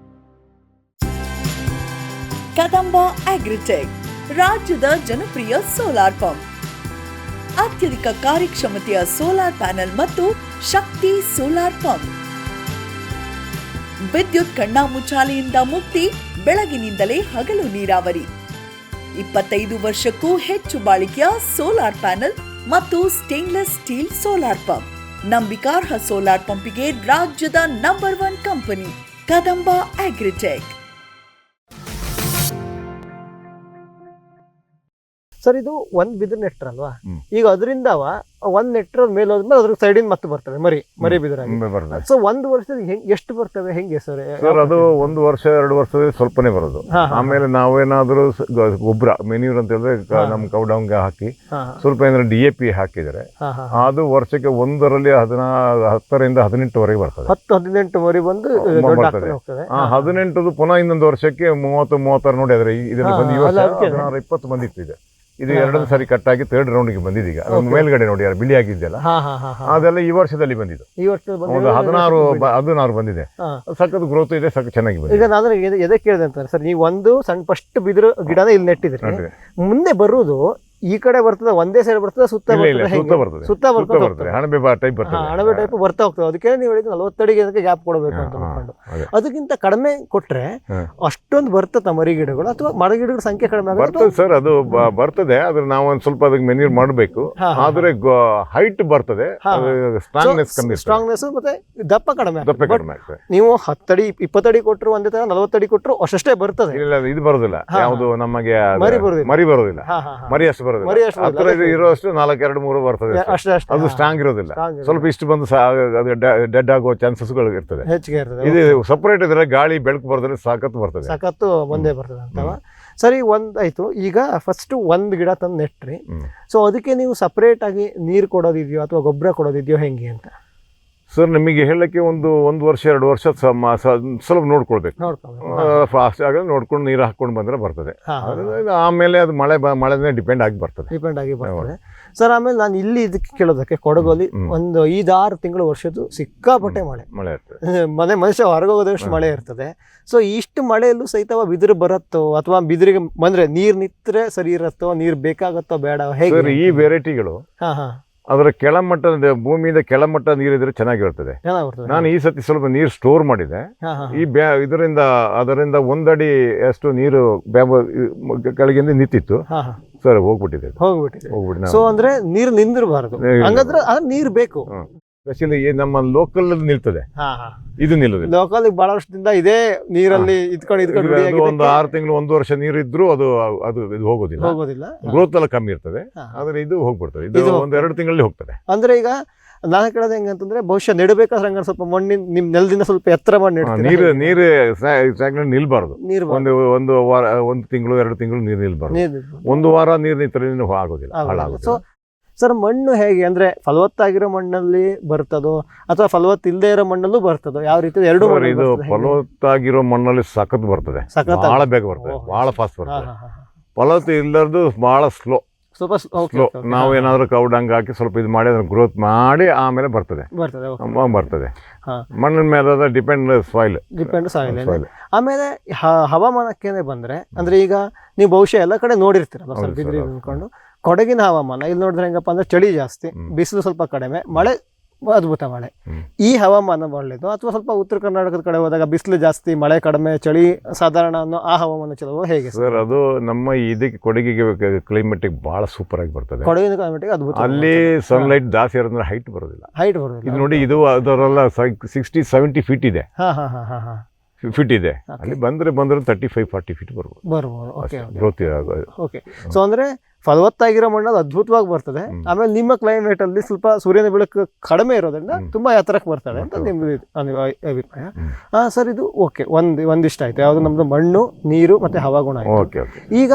ಕದಂಬ ಅಗ್ರಿಟೆಕ್ ರಾಜ್ಯದ ಜನಪ್ರಿಯ ಸೋಲಾರ್ ಪಂಪ್. ಅತ್ಯಧಿಕ ಕಾರ್ಯಕ್ಷಮತೆಯ ಸೋಲಾರ್ ಪ್ಯಾನೆಲ್ ಮತ್ತು ಶಕ್ತಿ ಸೋಲಾರ್ ಪಂಪ್. ವಿದ್ಯುತ್ ಕಣ್ಣಾಮುಚ್ಚಾಲೆಯಿಂದ ಮುಕ್ತಿ, ಬೆಳಗಿನಿಂದಲೇ ಹಗಲು ನೀರಾವರಿ. 25 ವರ್ಷಕ್ಕೂ ಹೆಚ್ಚು ಬಾಳಿಕೆಯ ಸೋಲಾರ್ ಪ್ಯಾನೆಲ್ ಮತ್ತು ಸ್ಟೇನ್ಲೆಸ್ ಸ್ಟೀಲ್ ಸೋಲಾರ್ ಪಂಪ್. ನಂಬಿಕಾರ್ಹ ಸೋಲಾರ್ ಪಂಪಿಗೆ ರಾಜ್ಯದ number 1 company Kadamba agritech. Sir, ಇದು ಒಂದ್ ಬಿದಿರು ನೆಟ್ರ್ ಅಲ್ವಾ? ಈಗ ಅದರಿಂದ ಒಂದ್ ನೆಟ್ರ್ ಮೇಲೆ ಹೋದ್ಮೇಲೆ ಅದ್ರ ಸೈಡಿಂದ ಮತ್ತೆ ಬರ್ತವೆ ಮರಿ ಬಿದಿರಾಗಿ. ಸೊ 1 ವರ್ಷದ ಎಷ್ಟು ಬರ್ತವೆ, ಹೆಂಗೆ ಸರ್? ಸರ್, ಅದು 1 ವರ್ಷ 2 ವರ್ಷದಲ್ಲಿ ಸ್ವಲ್ಪನೇ ಬರೋದು. ಆಮೇಲೆ ನಾವೇನಾದ್ರೂ ಗೊಬ್ಬರ ಮೆನ್ಯೂರ್ ಅಂತ ಹೇಳಿದ್ರೆ ನಮ್ ಕೌಡಂಗ ಹಾಕಿ ಸ್ವಲ್ಪ ಏನಾದ್ರು DAP ಹಾಕಿದರೆ ಅದು ವರ್ಷಕ್ಕೆ 1ರಲ್ಲಿ 10ರಿಂದ 18ವರೆಗೆ ಬರ್ತದೆ. 10-18 ಮರಿ ಬಂದು 18 ಪುನಃ ಇನ್ನೊಂದು ವರ್ಷಕ್ಕೆ 30-36 ನೋಡಿ. ಆದ್ರೆ ಇದರಲ್ಲಿ ಬಂದು ಈ ವರ್ಷ 16-20 ಬಂದಿತ್ತು. ಇದು 2ನೇ ಸಾರಿ ಕಟ್ಟಾಗಿ 3rd ರೌಂಡ್ಗೆ ಬಂದಿದ್ದೀಗ. ಮೇಲ್ಗಡೆ ನೋಡಿ ಬಿಳಿ ಆಗಿದೆಯಲ್ಲ, ಅದೆಲ್ಲ ಈ ವರ್ಷದಲ್ಲಿ ಬಂದಿದ್ದು. ಒಂದು 16 ಬಂದಿದೆ. ಸಖತ್ ಗ್ರೋತ್ ಇದೆ, ಸಖತ್ ಚೆನ್ನಾಗಿ ಬಂದಿದೆ. ಈಗ ನಾನು ಎದಕ್ಕೆ ಕೇಳಿದೆ ಅಂತ ಸರ್, ನೀವು ಒಂದು ಸಣ್ಣ ಫಸ್ಟ್ ಬಿದಿರು ಗಿಡನ ಇಲ್ಲಿ ನೆಟ್ಟಿದ್ರಿ, ಮುಂದೆ ಬರುವುದು ಈ ಕಡೆ ಬರ್ತದೆ, ಒಂದೇ ಸೈಡ್ ಬರ್ತದೆ, ಸುತ್ತ ಬರ್ತದೆ, ಹಣಬೆ ಟೈಪ್ ಬರ್ತದೆ, ಹಣಬೆ ಟೈಪ್ ಬರ್ತಾ ಹೋಗ್ತದೆ. ಅದಕ್ಕೆ ನೀವು ಹೇಳಿದ್ರೆ 40 ಅಡಿಗೆ ಅದಕ್ಕೆ ಗ್ಯಾಪ್ ಕೊಡಬೇಕು ಅಂತ ಅನ್ಕೊಂಡು, ಅದಕ್ಕಿಂತ ಕಡಿಮೆ ಕೊಟ್ರೆ ಅಷ್ಟೊಂದು ಬರ್ತದ ಮರಿ ಗಿಡಗಳು ಅಥವಾ ಮರ ಗಿಡಗಳ ಸಂಖ್ಯೆ ಕಡಿಮೆ ಬರ್ತದೆ ಸರ್? ಅದು ಬರ್ತದೆ, ಆದ್ರೆ ನಾವು ಒಂದ್ ಸ್ವಲ್ಪ ಅದಕ್ಕೆ ಮೆನ್ಯೂರ್ ಮಾಡಬೇಕು. ಆದ್ರೆ ಹೈಟ್ ಬರ್ತದೆ, ಸ್ಟ್ರಾಂಗ್ನೆಸ್ ಮತ್ತೆ ದಪ್ಪ ಕಡಿಮೆ ಆಗ್ತದೆ. ನೀವು 10 ಅಡಿ 20 ಅಡಿ ಕೊಟ್ಟರು ಒಂದೇ ತರ, 40 ಅಡಿ ಕೊಟ್ಟರು ಅಷ್ಟೇ ಬರ್ತದೆ. ಇಲ್ಲ, ಇದು ಬರೋದಿಲ್ಲ, ಯಾವುದು ನಮಗೆ ಮರಿ ಬರೋದಿಲ್ಲ. ಮರಿ ಅಷ್ಟು ಹತ್ರ ಇರೋಷ್ಟು 4-2-3 ಬರ್ತದೆ. ಅದು ಸ್ಟ್ರಾಂಗ್ ಇರೋದಿಲ್ಲ. ಸ್ವಲ್ಪ ಇಷ್ಟು ಬಂದು ಡೆಡ್ ಆಗೋ ಚಾನ್ಸಸ್ಗಳು ಇರ್ತದೆ. ಇದು ಸಪರೇಟ್ ಇದ್ರೆ ಗಾಳಿ ಬೆಳಕು ಬರ್ತದೆ, ಸಾಕತ್ತು ಒಂದೇ ಬರ್ತದೆ ಅಂತವ. ಸರಿ, ಒಂದಾಯ್ತು. ಈಗ ಫಸ್ಟ್ ಒಂದ್ ಗಿಡ ತಂದು ನೆಟ್ರಿ, ಸೊ ಅದಕ್ಕೆ ನೀವು ಸಪರೇಟ್ ಆಗಿ ನೀರು ಕೊಡೋದಿದೆಯೋ ಅಥವಾ ಗೊಬ್ಬರ ಕೊಡೋದಿದೆಯೋ ಹೆಂಗೆ ಅಂತ? ಸರ್, ನಿಮಗೆ ಹೇಳಕ್ಕೆ ಒಂದು ವರ್ಷ 2 ವರ್ಷ ಸ್ವಲ್ಪ ನೋಡ್ಕೊಳ್ಬೇಕು. ಫಾಸ್ಟ್ ಆಗ ನೋಡ್ಕೊಂಡು ನೀರು ಹಾಕೊಂಡು ಬಂದ್ರೆ ಬರ್ತದೆ. ಆಮೇಲೆ ಅದು ಮಳೆ ಡಿಪೆಂಡ್ ಆಗಿ ಬರ್ತದೆ. ಸರ್, ಆಮೇಲೆ ನಾನು ಇಲ್ಲಿ ಇದಕ್ಕೆ ಕೇಳೋದಕ್ಕೆ, ಕೊಡಗಲ್ಲಿ ಒಂದು 5-6 ತಿಂಗಳು ವರ್ಷದ್ದು ಸಿಕ್ಕಾಪಟ್ಟೆ ಮಳೆ ಇರ್ತದೆ. ಮನುಷ್ಯ ಹೊರಗೋಗೋದಷ್ಟು ಮಳೆ ಇರ್ತದೆ. ಸೊ ಇಷ್ಟು ಮಳೆಯಲ್ಲೂ ಸಹಿತ ಬಿದಿರು ಬರುತ್ತೋ ಅಥವಾ ಬಿದಿರಿಗೆ ಬಂದ್ರೆ ನೀರ್ ನಿತ್ರೆ ಸರಿ ಇರತ್ತೋ, ನೀರ್ ಬೇಕಾಗತ್ತೋ ಬೇಡ, ಹೇಗೆ? ಈ ವೆರೈಟಿಗಳು ಅದರ ಕೆಳಮಟ್ಟದ ಭೂಮಿಯಿಂದ ಕೆಳಮಟ್ಟ ನೀರಿದ್ರೆ ಚೆನ್ನಾಗಿರ್ತದೆ. ನಾನು ಈ ಸತಿ ಸ್ವಲ್ಪ ನೀರು ಸ್ಟೋರ್ ಮಾಡಿದೆ. ಅದರಿಂದ 1 ಅಡಿ ಅಷ್ಟು ನೀರು ಕೆಳಗಿಂದ ನಿಂತಿತ್ತು ಸರ್, ಹೋಗ್ಬಿಟ್ಟಿದೆ. ಸೊ ಅಂದ್ರೆ ನೀರು ನಿಂದಿರಬಾರದು, ಹಂಗಂದ್ರೆ ನೀರು ಬೇಕು. ಸ್ಪೆಷಲಿ ನಮ್ಮ ಲೋಕಲ್ ನಿಲ್ತದೆ, ಇದು ನಿಲ್ಲುದಿಲ್ಲ. ಲೋಕಲ್ ಬಹಳ ವರ್ಷದಿಂದ ಇದೇ ನೀರಲ್ಲಿ ಒಂದು 6 ತಿಂಗಳು 1 ವರ್ಷ ನೀರು ಇದ್ರು ಅದು ಹೋಗೋದಿಲ್ಲ. ಗ್ರೋತ್ ಎಲ್ಲ ಕಮ್ಮಿ ಇರ್ತದೆ, ಆದ್ರೆ ಇದು ಹೋಗ್ಬಿಡ್ತದೆ. ಇದು 1-2 ತಿಂಗಳಲ್ಲಿ ಹೋಗ್ತದೆ. ಅಂದ್ರೆ ಈಗ ನಾನು ಕೇಳೋದು ಹೆಂಗಂತಂದ್ರೆ, ಬಹುಶಃ ನೆಡಬೇಕಾದ್ರೆ ಹಂಗ ಸ್ವಲ್ಪ ಮಣ್ಣಿನ ನಿಮ್ ನೆಲದಿಂದ ಸ್ವಲ್ಪ ಎತ್ತರ ಮಾಡಿ ನೀರು ನಿಲ್ಬಾರ್ದು. ಒಂದು ವಾರ 1 ತಿಂಗಳು 2 ತಿಂಗಳು ನೀರು ನಿಲ್ಬಾರ್ದು. 1 ವಾರ ನೀರು ನಿಂತರೆ ಆಗೋದಿಲ್ಲ, ಹಾಳಾಗೋದಿಲ್ಲ. ಸರ್, ಮಣ್ಣು ಹೇಗೆ ಅಂದ್ರೆ ಫಲವತ್ತಾಗಿರೋ ಮಣ್ಣಲ್ಲಿ ಬರ್ತದೋ ಅಥವಾ ಫಲವತ್ತ ಇಲ್ಲದೆ ಇರೋ ಮಣ್ಣಲ್ಲೂ ಬರ್ತದೋ, ಯಾವ ರೀತಿ? ಎರಡು ಇದು ಫಲವತ್ತಾಗಿರೋ ಮಣ್ಣಲ್ಲಿ ಸಖತ್ ಬರ್ತದೆ, ಬಹಳ ಬೇಗ ಬರ್ತದೆ, ಬಹಳ ಫಾಸ್ಟ್ ಬರ್ತದೆ. ಫಲವತ್ತ ಇಲ್ಲದ್ದು ಬಹಳ ಸ್ಲೋ ಸ್ವಲ್ಪ ಸ್ಲೋ. ನಾವು ಏನಾದರೂ ಕೌಡಂಗ್ ಹಾಕಿ ಸ್ವಲ್ಪ ಇದು ಮಾಡಿ ಅದನ್ನ ಗ್ರೋತ್ ಮಾಡಿ ಆಮೇಲೆ ಬರ್ತದೆ ಬರ್ತದೆ. ಬರ್ತದೆ. ಹಾ. ಮಣ್ಣಿನ ಮೇಲೆ ಡಿಪೆಂಡ್ ಸಾಯಿಲ್. ಸಾಯಿಲ್. ಆಮೇಲೆ ಹವಾಮಾನಕ್ಕೆ ಬಂದ್ರೆ ಅಂದ್ರೆ ಈಗ ನೀವು ಬಹುಶಃ ಎಲ್ಲ ಕಡೆ ನೋಡಿರ್ತೀರಲ್ಲ ಸರ್, ಬಿದ್ರಿ ಅಂದ್ಕೊಂಡು ಕೊಡಗಿನ ಹವಾಮಾನ ಇಲ್ಲಿ ನೋಡಿದ್ರೆ ಹೆಂಗಪ್ಪ ಅಂದ್ರೆ ಚಳಿ ಜಾಸ್ತಿ, ಬಿಸಿಲು ಸ್ವಲ್ಪ ಕಡಿಮೆ, ಮಳೆ ಅದ್ಭುತ ಮಳೆ. ಈ ಹವಾಮಾನ ಒಳ್ಳೇದು ಅಥವಾ ಸ್ವಲ್ಪ ಉತ್ತರ ಕರ್ನಾಟಕದ ಕಡೆ ಹೋದಾಗ ಬಿಸಿಲು ಜಾಸ್ತಿ, ಮಳೆ ಕಡಿಮೆ, ಚಳಿ ಸಾಧಾರಣ ಅನ್ನೋ ಆ ಹವಾಮಾನ ಚಲೋ ಹೇಗೆ ಸರ್? ಅದು ನಮ್ಮ ಇದಕ್ಕೆ ಕೊಡಗಿಗೆ ಕ್ಲೈಮೇಟಿಗೆ ಬಹಳ ಸೂಪರ್ ಆಗಿ ಬರ್ತದೆ. ಕೊಡಗಿನ ಕ್ಲೈಮೇಟಿಗೆ ಅದ್ಭುತ. ಅಲ್ಲಿ ಸನ್ಲೈಟ್ ಜಾಸ್ತಿ ಇರೋದ್ರೆ ಹೈಟ್ ಬರೋದಿಲ್ಲ. ಇದು ನೋಡಿ, ಇದು ಅದರೆಲ್ಲ 60-70 ಫೀಟ್ ಇದೆ. ಫೀಟ್ ಇದೆ. ಅಲ್ಲಿ ಬಂದ್ರೆ 35-40 ಫೀಟ್ ಬರ್ಬೋದು. Growth okay. ಸೊ ಅಂದ್ರೆ ಫಲವತ್ತಾಗಿರೋ ಮಣ್ಣಲ್ಲಿ ಅದ್ಭುತವಾಗಿ ಬರ್ತದೆ. ಆಮೇಲೆ ನಿಮ್ಮ ಕ್ಲೈಮೇಟ್ ಅಲ್ಲಿ ಸ್ವಲ್ಪ ಸೂರ್ಯನ ಬೆಳಕು ಕಡಿಮೆ ಇರೋದ್ರಿಂದ ತುಂಬಾ ಎತ್ತರಕ್ಕೆ ಬರ್ತದೆ ಅಂತ ನಿಮ್ದು ಅಭಿಪ್ರಾಯ. ಸರ್, ಇದು ಓಕೆ, ಒಂದಿಷ್ಟ ಆಯ್ತು. ಯಾವುದು ನಮ್ದು ಮಣ್ಣು, ನೀರು ಮತ್ತೆ ಹವಾಗುಣ ಆಯ್ತು. ಈಗ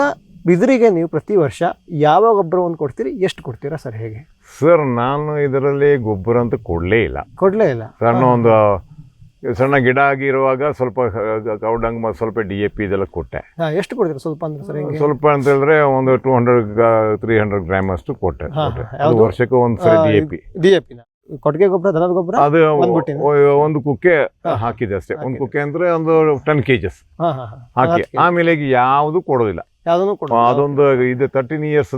ಬಿದಿರಿಗೆ ನೀವು ಪ್ರತಿ ವರ್ಷ ಯಾವ ಗೊಬ್ಬರವನ್ನು ಕೊಡ್ತೀರಿ, ಎಷ್ಟು ಕೊಡ್ತೀರಾ ಸರ್, ಹೇಗೆ? ಸರ್, ನಾನು ಇದರಲ್ಲಿ ಗೊಬ್ಬರ ಅಂತ ಕೊಡಲೇ ಇಲ್ಲ. ಸಣ್ಣ ಒಂದು ಸಣ್ಣ ಗಿಡ ಆಗಿರುವಾಗ ಸ್ವಲ್ಪ ಕೌಡಂಗ್ ಸ್ವಲ್ಪ DAP ಇದೆಲ್ಲ ಕೊಟ್ಟೆ. ಎಷ್ಟು ಕೊಡ್ತೀರಾ? ಸ್ವಲ್ಪ ಅಂದ್ರೆ ಸರ್ ಸ್ವಲ್ಪ ಅಂತ ಹೇಳಿದ್ರೆ ಒಂದು 200-300 ಗ್ರಾಮ್ ಅಷ್ಟು ಕೊಟ್ಟೆ. ವರ್ಷಕ್ಕೆ ಒಂದ್ಸರಿ DAP ಕೊಟ್ಟಿಗೆ ಗೊಬ್ಬರ, ದನದ ಗೊಬ್ಬರ ಅದು ಒಂದು ಕುಕ್ಕೆ ಹಾಕಿದೆ ಅಷ್ಟೇ. ಒಂದು ಕುಕ್ಕೆ ಅಂದ್ರೆ ಒಂದು 10 kgs ಹಾಕಿ ಆಮೇಲೆ ಯಾವುದು ಕೊಡೋದಿಲ್ಲ. ಅದೊಂದು ಇದು 13 years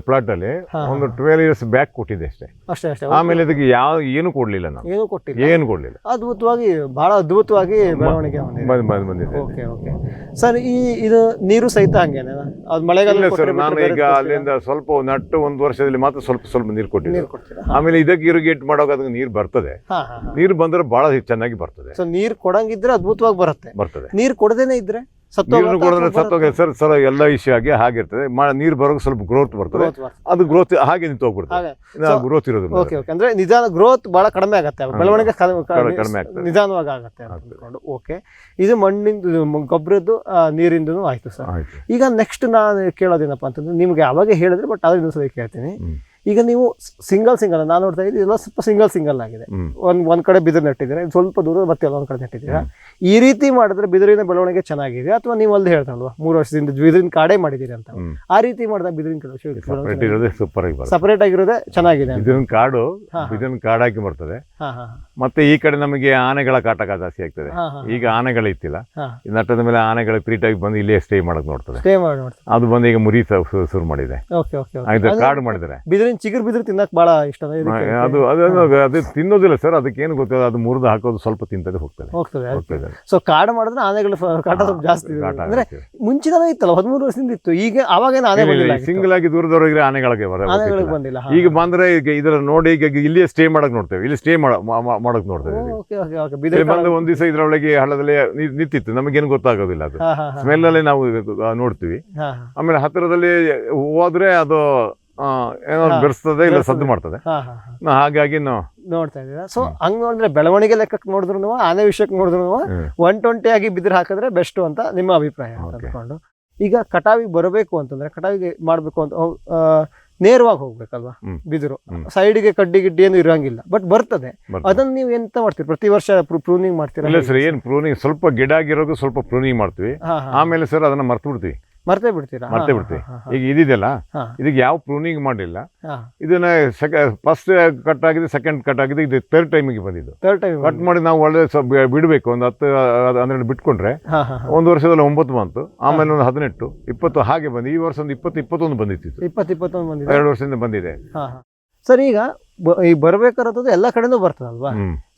ಪ್ಲಾಟ್ ಅಲ್ಲಿ ಒಂದು 12 years ಬ್ಯಾಕ್ ಕೊಟ್ಟಿದೆ ಅಷ್ಟೇ. ಆಮೇಲೆ ಇದಕ್ಕೆ ಏನು ಕೊಡ್ಲಿಲ್ಲ ನಾವು, ಏನು ಕೊಡ್ಲಿಲ್ಲ. ಅದ್ಭುತವಾಗಿ, ಬಹಳ ಅದ್ಭುತವಾಗಿ ಬೆಳವಣಿಗೆ ಬಂದಿದೆ. ಸರ್, ಇದು ನೀರು ಸಹಿತ ಹಂಗೇನೆ ಮಳೆಗಾಲ? ಸರ್, ನಾನು ಈಗ ಅಲ್ಲಿಂದ ಸ್ವಲ್ಪ ನಟ್ಟು ಒಂದು ವರ್ಷದಲ್ಲಿ ಮಾತ್ರ ಸ್ವಲ್ಪ ನೀರು ಕೊಟ್ಟಿದ್ದೆ. ಆಮೇಲೆ ಇದಕ್ಕೆ ಇರಿಗೇಟ್ ಮಾಡೋಕೆ ಅದಕ್ಕೆ ನೀರು ಬರ್ತದೆ. ನೀರು ಬಂದ್ರೆ ಬಹಳ ಚೆನ್ನಾಗಿ ಬರ್ತದೆ. ಸೊ ನೀರು ಕೊಡಂಗಿದ್ರೆ ಅದ್ಭುತವಾಗಿ ಬರ್ತದೆ. ನೀರು ಕೊಡದೇನೆ ಇದ್ರೆ ಸತ್ತೋಗ ಸರ್ ಎಲ್ಲ ಇಶ್ಯೂ ಆಗಿ ಹಾಗಿರ್ತದೆ. ನೀರು ಬರೋಕೆ ಸ್ವಲ್ಪ ಗ್ರೋತ್ ಬರ್ತದೆ. ಅದು ಗ್ರೋತ್ ಹಾಗೆ ನಿಂತು ಹೋಗ್ಬಿಡ್ತದೆ. ಗ್ರೋತ್ ಇರೋದಿಲ್ಲ. ಅಂದ್ರೆ ನಿಧಾನ ಗ್ರೋತ್ ಬಹಳ ಕಡಿಮೆ ಆಗತ್ತೆ, ಬೆಳವಣಿಗೆ ಕಡಿಮೆ ಆಗ್ತದೆ, ನಿಧಾನವಾಗಿ ಆಗತ್ತೆ ಅಂದ್ಕೊಂಡು. ಓಕೆ, ಇದು ಮಣ್ಣಿಂದು, ಗೊಬ್ಬರದ್ದು, ನೀರಿಂದು ಆಯ್ತು ಸರ್. ಈಗ ನೆಕ್ಸ್ಟ್ ನಾನು ಕೇಳೋದೇನಪ್ಪ ಅಂತಂದ್ರೆ, ನಿಮ್ಗೆ ಅವಾಗ ಹೇಳಿದ್ರೆ ಬಟ್ ಅದ್ರ ಇನ್ನೊಂದ್ಸಲ ಕೇಳ್ತೀನಿ. ಈಗ ನೀವು ಸಿಂಗಲ್ ನಾನು ನೋಡ್ತಾ ಇದ್ದೀನಿ, ಎಲ್ಲ ಸ್ವಲ್ಪ ಸಿಂಗಲ್ ಆಗಿದೆ. ಒಂದ್ ಕಡೆ ಬಿದಿರು ನೆಟ್ಟಿದ್ದೀರಾ, ಸ್ವಲ್ಪ ದೂರ ಮತ್ತೆ ಒಂದ್ ಕಡೆ ನೆಟ್ಟಿದ್ದೀರಾ. ಈ ರೀತಿ ಮಾಡಿದ್ರೆ ಬಿದಿರಿನ ಬೆಳವಣಿಗೆ ಚೆನ್ನಾಗಿದೆ, ಅಥವಾ ನೀವು ಅಲ್ಲಿ ಹೇಳ್ತಾರಲ್ವಾ 3 ವರ್ಷದಿಂದ ಬಿದಿರಿನ ಕಾಡೇ ಮಾಡಿದ್ದೀರಿ ಅಂತ, ಆ ರೀತಿ ಮಾಡಿದಾಗ ಬಿದಿರಿನ ಸಪರೇಟ್ ಆಗಿರೋದೇ ಚೆನ್ನಾಗಿದೆ. ಬಿದಿರಿನ ಕಾಡಾಗಿ ಬರ್ತದೆ. ಮತ್ತೆ ಈ ಕಡೆ ನಮಗೆ ಆನೆಗಳ ಕಾಟಕ ಜಾಸ್ತಿ ಆಗ್ತದೆ. ಈಗ ಆನೆಗಳಿತ್ತಿಲ್ಲ, ನಟ್ಟದ ಮೇಲೆ ಆನೆಗಳ 3 ಟೈಪ್ ಬಂದು ಇಲ್ಲೇ ಸ್ಟೇ ಮಾಡಕ್ ನೋಡ್ತದೆ. ಅದು ಬಂದು ಈಗ ಮುರಿ ಶುರು ಮಾಡಿದೆ, ಕಾಡು ಮಾಡಿದ್ದಾರೆ. ಚಿಗುರು ಬಿದಿರು ತಿನ್ನಕ್ ಬಹಳ ಇಷ್ಟ. ಅದು ತಿನ್ನೋದಿಲ್ಲ ಸರ್, ಅದಕ್ಕೇನು ಗೊತ್ತಿಲ್ಲ, ಅದು ಮುರಿದು ಹಾಕೋದು ಸ್ವಲ್ಪ ತಿಂತದೆ ಹೋಗ್ತದೆ. ಸೊ ಕಾಡು ಮಾಡಿದ್ರೆ ಆನೆಗಳ ಕಾಟ ಸ್ವಲ್ಪ ಜಾಸ್ತಿ. ಅಂದ್ರೆ ಮುಂಚಿನ ಇತ್ತಲ್ಲ, 13 ವರ್ಷದಿಂದ ಇತ್ತು. ಈಗ ಅವಾಗೇನು ಆನೆ ಬಂದಿಲ್ಲ. ಸಿಂಗಲ್ ಆಗಿ ದೂರದವರಿಗೆ ಆನೆಗಳಿಗೆ ಬಂದಿಲ್ಲ. ಈಗ ಬಂದ್ರೆ ಈಗ ಇದರ ನೋಡಿ, ಈಗ ಇಲ್ಲಿಯೇ ಸ್ಟೇ ಮಾಡಕ್ ನೋಡ್ತೇವೆ, ಇಲ್ಲಿ ಸ್ಟೇ ಮಾಡಕ್ ನೋಡ್ತೇವೆ. ಬಂದು ಒಂದ್ ದಿವಸ ಇದ್ರೊಳಗೆ ಹಳ್ಳದಲ್ಲಿ ನಿಂತಿತ್ತು, ನಮಗೇನು ಗೊತ್ತಾಗೋದಿಲ್ಲ. ಅದು ಸ್ಮೆಲ್ ಅಲ್ಲೇ ನಾವು ನೋಡ್ತೀವಿ. ಆಮೇಲೆ ಹತ್ತಿರದಲ್ಲಿ ಹೋದ್ರೆ ಅದು ಏನಾದ್ರು ಬೆರೆಸ್ತದೆ, ಇಲ್ಲ ಸದ್ದು ಮಾಡ್ತದೆ. ಹಾಗಾಗಿ ನಾವು ನೋಡ್ತಾ ಇದ್ದೀರಾ. ಸೊ ಹಂಗ್ ನೋಡಿದ್ರೆ ಬೆಳವಣಿಗೆ ಲೆಕ್ಕಕ್ಕೆ ನೋಡಿದ್ರು, ಆನೆ ವಿಷಯಕ್ಕೆ ನೋಡಿದ್ರು 120 ಆಗಿ ಬಿದಿರು ಹಾಕಿದ್ರೆ ಬೆಸ್ಟ್ ಅಂತ ನಿಮ್ಮ ಅಭಿಪ್ರಾಯ ಅಂತ ಅಂದ್ಕೊಂಡು. ಈಗ ಕಟಾವಿ ಬರಬೇಕು ಅಂತಂದ್ರೆ, ಕಟಾವಿಗೆ ಮಾಡ್ಬೇಕು ಅಂತ ನೇರವಾಗಿ ಹೋಗ್ಬೇಕಲ್ವಾ ಬಿದಿರು, ಸೈಡ್ಗೆ ಕಡ್ಡಿ ಗಿಡ್ಡಿ ಏನು ಇರಂಗಿಲ್ಲ, ಬಟ್ ಬರ್ತದೆ. ಅದನ್ನ ನೀವು ಎಂತ ಮಾಡ್ತೀರಿ? ಪ್ರತಿ ವರ್ಷ ಪ್ರೂನಿಂಗ್ ಮಾಡ್ತೀರಾ? ಇಲ್ಲ ಸರ್, ಏನ್ ಪ್ರೂನಿಂಗ್, ಸ್ವಲ್ಪ ಗಿಡ ಆಗಿರೋದು ಸ್ವಲ್ಪ ಪ್ರೂನಿಂಗ್ ಮಾಡ್ತೀವಿ. ಆಮೇಲೆ ಸರ್ ಅದನ್ನ ಮರ್ತೇ ಬಿಡ್ತೀವಿ. ಈಗ ಇದಿದೆಯಲ್ಲ, ಇದಕ್ಕೆ ಯಾವ ಪ್ರೂನಿಂಗ್ ಮಾಡಿಲ್ಲ. ಇದನ್ನ ಫಸ್ಟ್ ಕಟ್ ಆಗಿದೆ, ಸೆಕೆಂಡ್ ಕಟ್ ಆಗಿದೆ, ಇದು 3rd ಟೈಮಿಗೆ ಬಂದಿದ್ದು. ಕಟ್ ಮಾಡಿ ನಾವು ಒಳ್ಳೆ ಬಿಡಬೇಕು, ಒಂದು 10-12 ಬಿಟ್ಕೊಂಡ್ರೆ ಒಂದು ವರ್ಷದಲ್ಲಿ 9 ಬಂತು, ಆಮೇಲೆ ಒಂದು 18, 20 ಹಾಗೆ ಬಂದು ಈ ವರ್ಷ ಒಂದು 20-21 ಬಂದಿತ್ತು. 2 ವರ್ಷದಿಂದ ಬಂದಿದೆ ಸರ್. ಈಗ ಈ ಬರ್ಬೇಕಾರದು ಎಲ್ಲ ಕಡೆನೂ ಬರ್ತದಲ್ವಾ?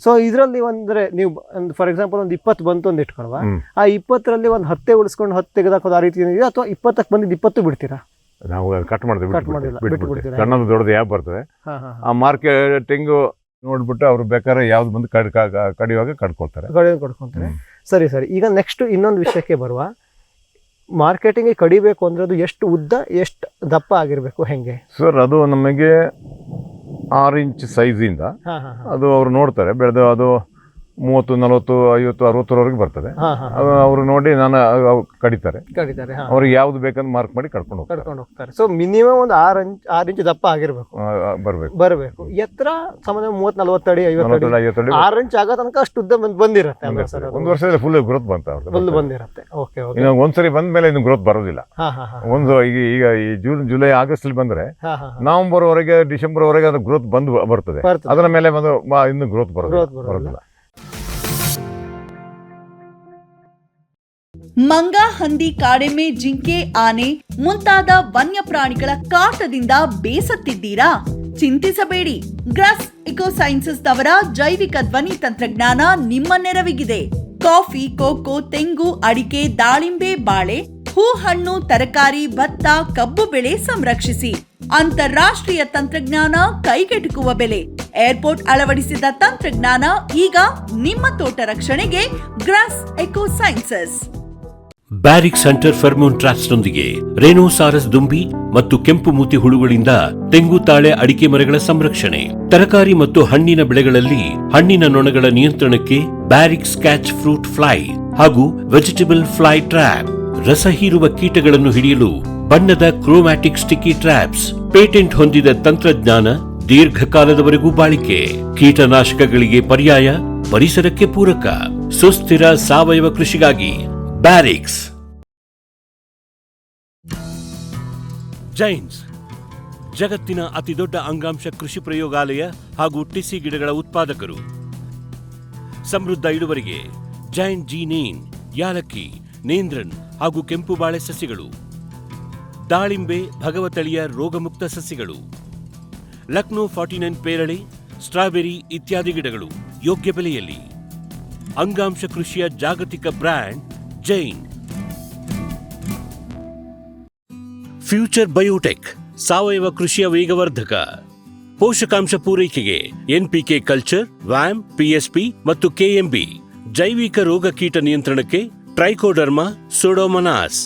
ಸೊ ಇದ್ರಲ್ಲಿ ಒಂದ್ರೆ ನೀವು ಫಾರ್ ಎಕ್ಸಾಂಪಲ್ ಒಂದು 20 ಬಂತು ಅಂತ ಇಟ್ಕೊಳ್ವಾ, ಆ 20ರಲ್ಲಿ ಒಂದು 10 ಉಳಿಸ್ಕೊಂಡು 10 ತೆಗೆದಾಕೋದು ಆ ರೀತಿ ಇದೆಯಾ, ಅಥವಾ 20ಕ್ಕೆ ಬಂದಿದ್ದು 20 ಬಿಡ್ತೀರಾ? ನಾವು ಕಟ್ ಮಾಡ್ತೀವಿ. ಸಣ್ಣದು ದೊಡ್ಡದು ಯಾವ ಬರ್ತದೆ ಆ ಮಾರ್ಕೆಟಿಂಗ್ ನೋಡ್ಬಿಟ್ಟು ಅವ್ರು ಬೇಕಾದ್ರೆ ಯಾವ್ದು ಬಂದು ಕಡಿಯುವಾಗ ಕಡ್ಕೊಳ್ತಾರೆ. ಸರಿ. ಈಗ ನೆಕ್ಸ್ಟ್ ಇನ್ನೊಂದು ವಿಷಯಕ್ಕೆ ಬರುವ. ಮಾರ್ಕೆಟಿಂಗ್ ಕಡಿಬೇಕು ಅಂದ್ರೆ ಅದು ಎಷ್ಟು ಉದ್ದ, ಎಷ್ಟು ದಪ್ಪ ಆಗಿರ್ಬೇಕು, ಹೆಂಗೆ ಸರ್? ಅದು ನಮಗೆ 6 ಇಂಚ್ ಸೈಜಿಂದ ಅದು ಅವ್ರು ನೋಡ್ತಾರೆ. ಬೆಳೆದು ಅದು 30, 40, 50, 60ರವರೆಗೆ ಬರ್ತದೆ. ಅದು ಅವರು ನೋಡಿ ಕಡಿತಾರೆ. ಅವ್ರಿಗೆ ಯಾವ್ದು ಬೇಕಂತ ಮಾರ್ಕ್ ಮಾಡಿ ಕರ್ಕೊಂಡು ಹೋಗ್ತಾರೆ. ಸೊ ಮಿನಿಮಮ್ ಒಂದು 6 ಇಂಚ್ ದಪ್ಪ ಆಗಿರ್ಬೇಕು, ಬರಬೇಕು. ಎತ್ತರ ಸಾಮಾನ್ಯ 30-40 ಅಡಿ 50 ಅಡಿ 6 ಇಂಚ್ ಆಗೋ ತನಕ ಅಷ್ಟು ಉದ್ದ ಬಂದಿರುತ್ತೆ. ಒಂದು ವರ್ಷದಲ್ಲಿ ಫುಲ್ ಗ್ರೋತ್ ಬಂದಿರುತ್ತೆ. ಒಂದ್ಸರಿ ಬಂದ್ಮೇಲೆ ಇನ್ನು ಗ್ರೋತ್ ಬರೋದಿಲ್ಲ. ಈಗ ಈ ಜುಲೈ ಆಗಸ್ಟ್ ಅಲ್ಲಿ ಬಂದ್ರೆ ನವೆಂಬರ್ ವರೆಗೆ ಡಿಸೆಂಬರ್ ವರೆಗೆ ಅದು ಗ್ರೋತ್ ಬರ್ತದೆ. ಅದರ ಮೇಲೆ ಇನ್ನು ಗ್ರೋತ್ ಬರೋದಿಲ್ಲ. ಮಂಗ, ಹಂದಿ, ಕಾಡೆಮ್ಮೆ, ಜಿಂಕೆ, ಆನೆ ಮುಂತಾದ ವನ್ಯ ಪ್ರಾಣಿಗಳ ಕಾಟದಿಂದ ಬೇಸತ್ತಿದ್ದೀರಾ? ಚಿಂತಿಸಬೇಡಿ. ಗ್ರಾಸ್ ಇಕೋಸೈನ್ಸಸ್ ಅವರ ಜೈವಿಕ ಧ್ವನಿ ತಂತ್ರಜ್ಞಾನ ನಿಮ್ಮ ನೆರವಿಗಿದೆ. ಕಾಫಿ, ಕೋಕೋ, ತೆಂಗು, ಅಡಿಕೆ, ದಾಳಿಂಬೆ, ಬಾಳೆ, ಹೂ, ಹಣ್ಣು, ತರಕಾರಿ, ಭತ್ತ, ಕಬ್ಬು ಬೆಳೆ ಸಂರಕ್ಷಿಸಿ. ಅಂತಾರಾಷ್ಟ್ರೀಯ ತಂತ್ರಜ್ಞಾನ, ಕೈಗೆಟುಕುವ ಬೆಲೆ. ಏರ್ಪೋರ್ಟ್ ಅಳವಡಿಸಿದ ತಂತ್ರಜ್ಞಾನ ಈಗ ನಿಮ್ಮ ತೋಟ ರಕ್ಷಣೆಗೆ. ಗ್ರಾಸ್ ಇಕೋಸೈನ್ಸಸ್. ಬ್ಯಾರಿಕ್ ಸೆಂಟರ್ ಫೆರ್ಮೋನ್ ಟ್ರಾಪ್ಸ್ನೊಂದಿಗೆ ರೇನೋಸಾರಸ್ ದುಂಬಿ ಮತ್ತು ಕೆಂಪು ಮೂತಿ ಹುಳುಗಳಿಂದ ತೆಂಗು, ತಾಳೆ, ಅಡಿಕೆ ಮರಗಳ ಸಂರಕ್ಷಣೆ. ತರಕಾರಿ ಮತ್ತು ಹಣ್ಣಿನ ಬೆಳೆಗಳಲ್ಲಿ ಹಣ್ಣಿನ ನೊಣಗಳ ನಿಯಂತ್ರಣಕ್ಕೆ ಬ್ಯಾರಿಕ್ ಸ್ಕ್ಯಾಚ್ ಫ್ರೂಟ್ ಫ್ಲೈ ಹಾಗೂ ವೆಜಿಟೇಬಲ್ ಫ್ಲೈ ಟ್ರ್ಯಾಪ್. ರಸ ಹೀರುವ ಕೀಟಗಳನ್ನು ಹಿಡಿಯಲು ಬಣ್ಣದ ಕ್ರೋಮ್ಯಾಟಿಕ್ ಸ್ಟಿಕ್ಕಿ ಟ್ರ್ಯಾಪ್ಸ್. ಪೇಟೆಂಟ್ ಹೊಂದಿದ ತಂತ್ರಜ್ಞಾನ, ದೀರ್ಘಕಾಲದವರೆಗೂ ಬಾಳಿಕೆ. ಕೀಟನಾಶಕಗಳಿಗೆ ಪರ್ಯಾಯ, ಪರಿಸರಕ್ಕೆ ಪೂರಕ. ಸುಸ್ಥಿರ ಸಾವಯವ ಕೃಷಿಗಾಗಿ ಬ್ಯಾರಿಕ್ಸ್. ಜೈನ್ಸ್ ಜಗತ್ತಿನ ಅತಿದೊಡ್ಡ ಅಂಗಾಂಶ ಕೃಷಿ ಪ್ರಯೋಗಾಲಯ ಹಾಗೂ ಟಿಸಿ ಗಿಡಗಳ ಉತ್ಪಾದಕರು. ಸಮೃದ್ಧ ಇಳುವರಿಗೆ ಜೈನ್ ಜೀನೇನ್, ಯಾಲಕ್ಕಿ, ನೇಂದ್ರನ್ ಹಾಗೂ ಕೆಂಪು ಬಾಳೆ ಸಸಿಗಳು, ದಾಳಿಂಬೆ, ಭಗವತಳಿಯ ರೋಗಮುಕ್ತ ಸಸಿಗಳು, ಲಕ್ನೋ 49 ಪೇರಳೆ, ಸ್ಟ್ರಾಬೆರಿ ಇತ್ಯಾದಿ ಗಿಡಗಳು ಯೋಗ್ಯ ಬೆಲೆಯಲ್ಲಿ. ಅಂಗಾಂಶ ಕೃಷಿಯ ಜಾಗತಿಕ ಬ್ರ್ಯಾಂಡ್ ಜೈನ್. ಫ್ಯೂಚರ್ ಬಯೋಟೆಕ್ ಸಾವಯವ ಕೃಷಿಯ ವೇಗವರ್ಧಕ. ಪೋಷಕಾಂಶ ಪೂರೈಕೆಗೆ ಎನ್ಪಿಕೆ ಕಲ್ಚರ್, ವ್ಯಾಮ್, ಪಿಎಸ್ಪಿ ಮತ್ತು ಕೆಎಂಬಿ. ಜೈವಿಕ ರೋಗ ಕೀಟ ನಿಯಂತ್ರಣಕ್ಕೆ ಟ್ರೈಕೋಡರ್ಮಾ, ಸೂಡೋಮನಾಸ್.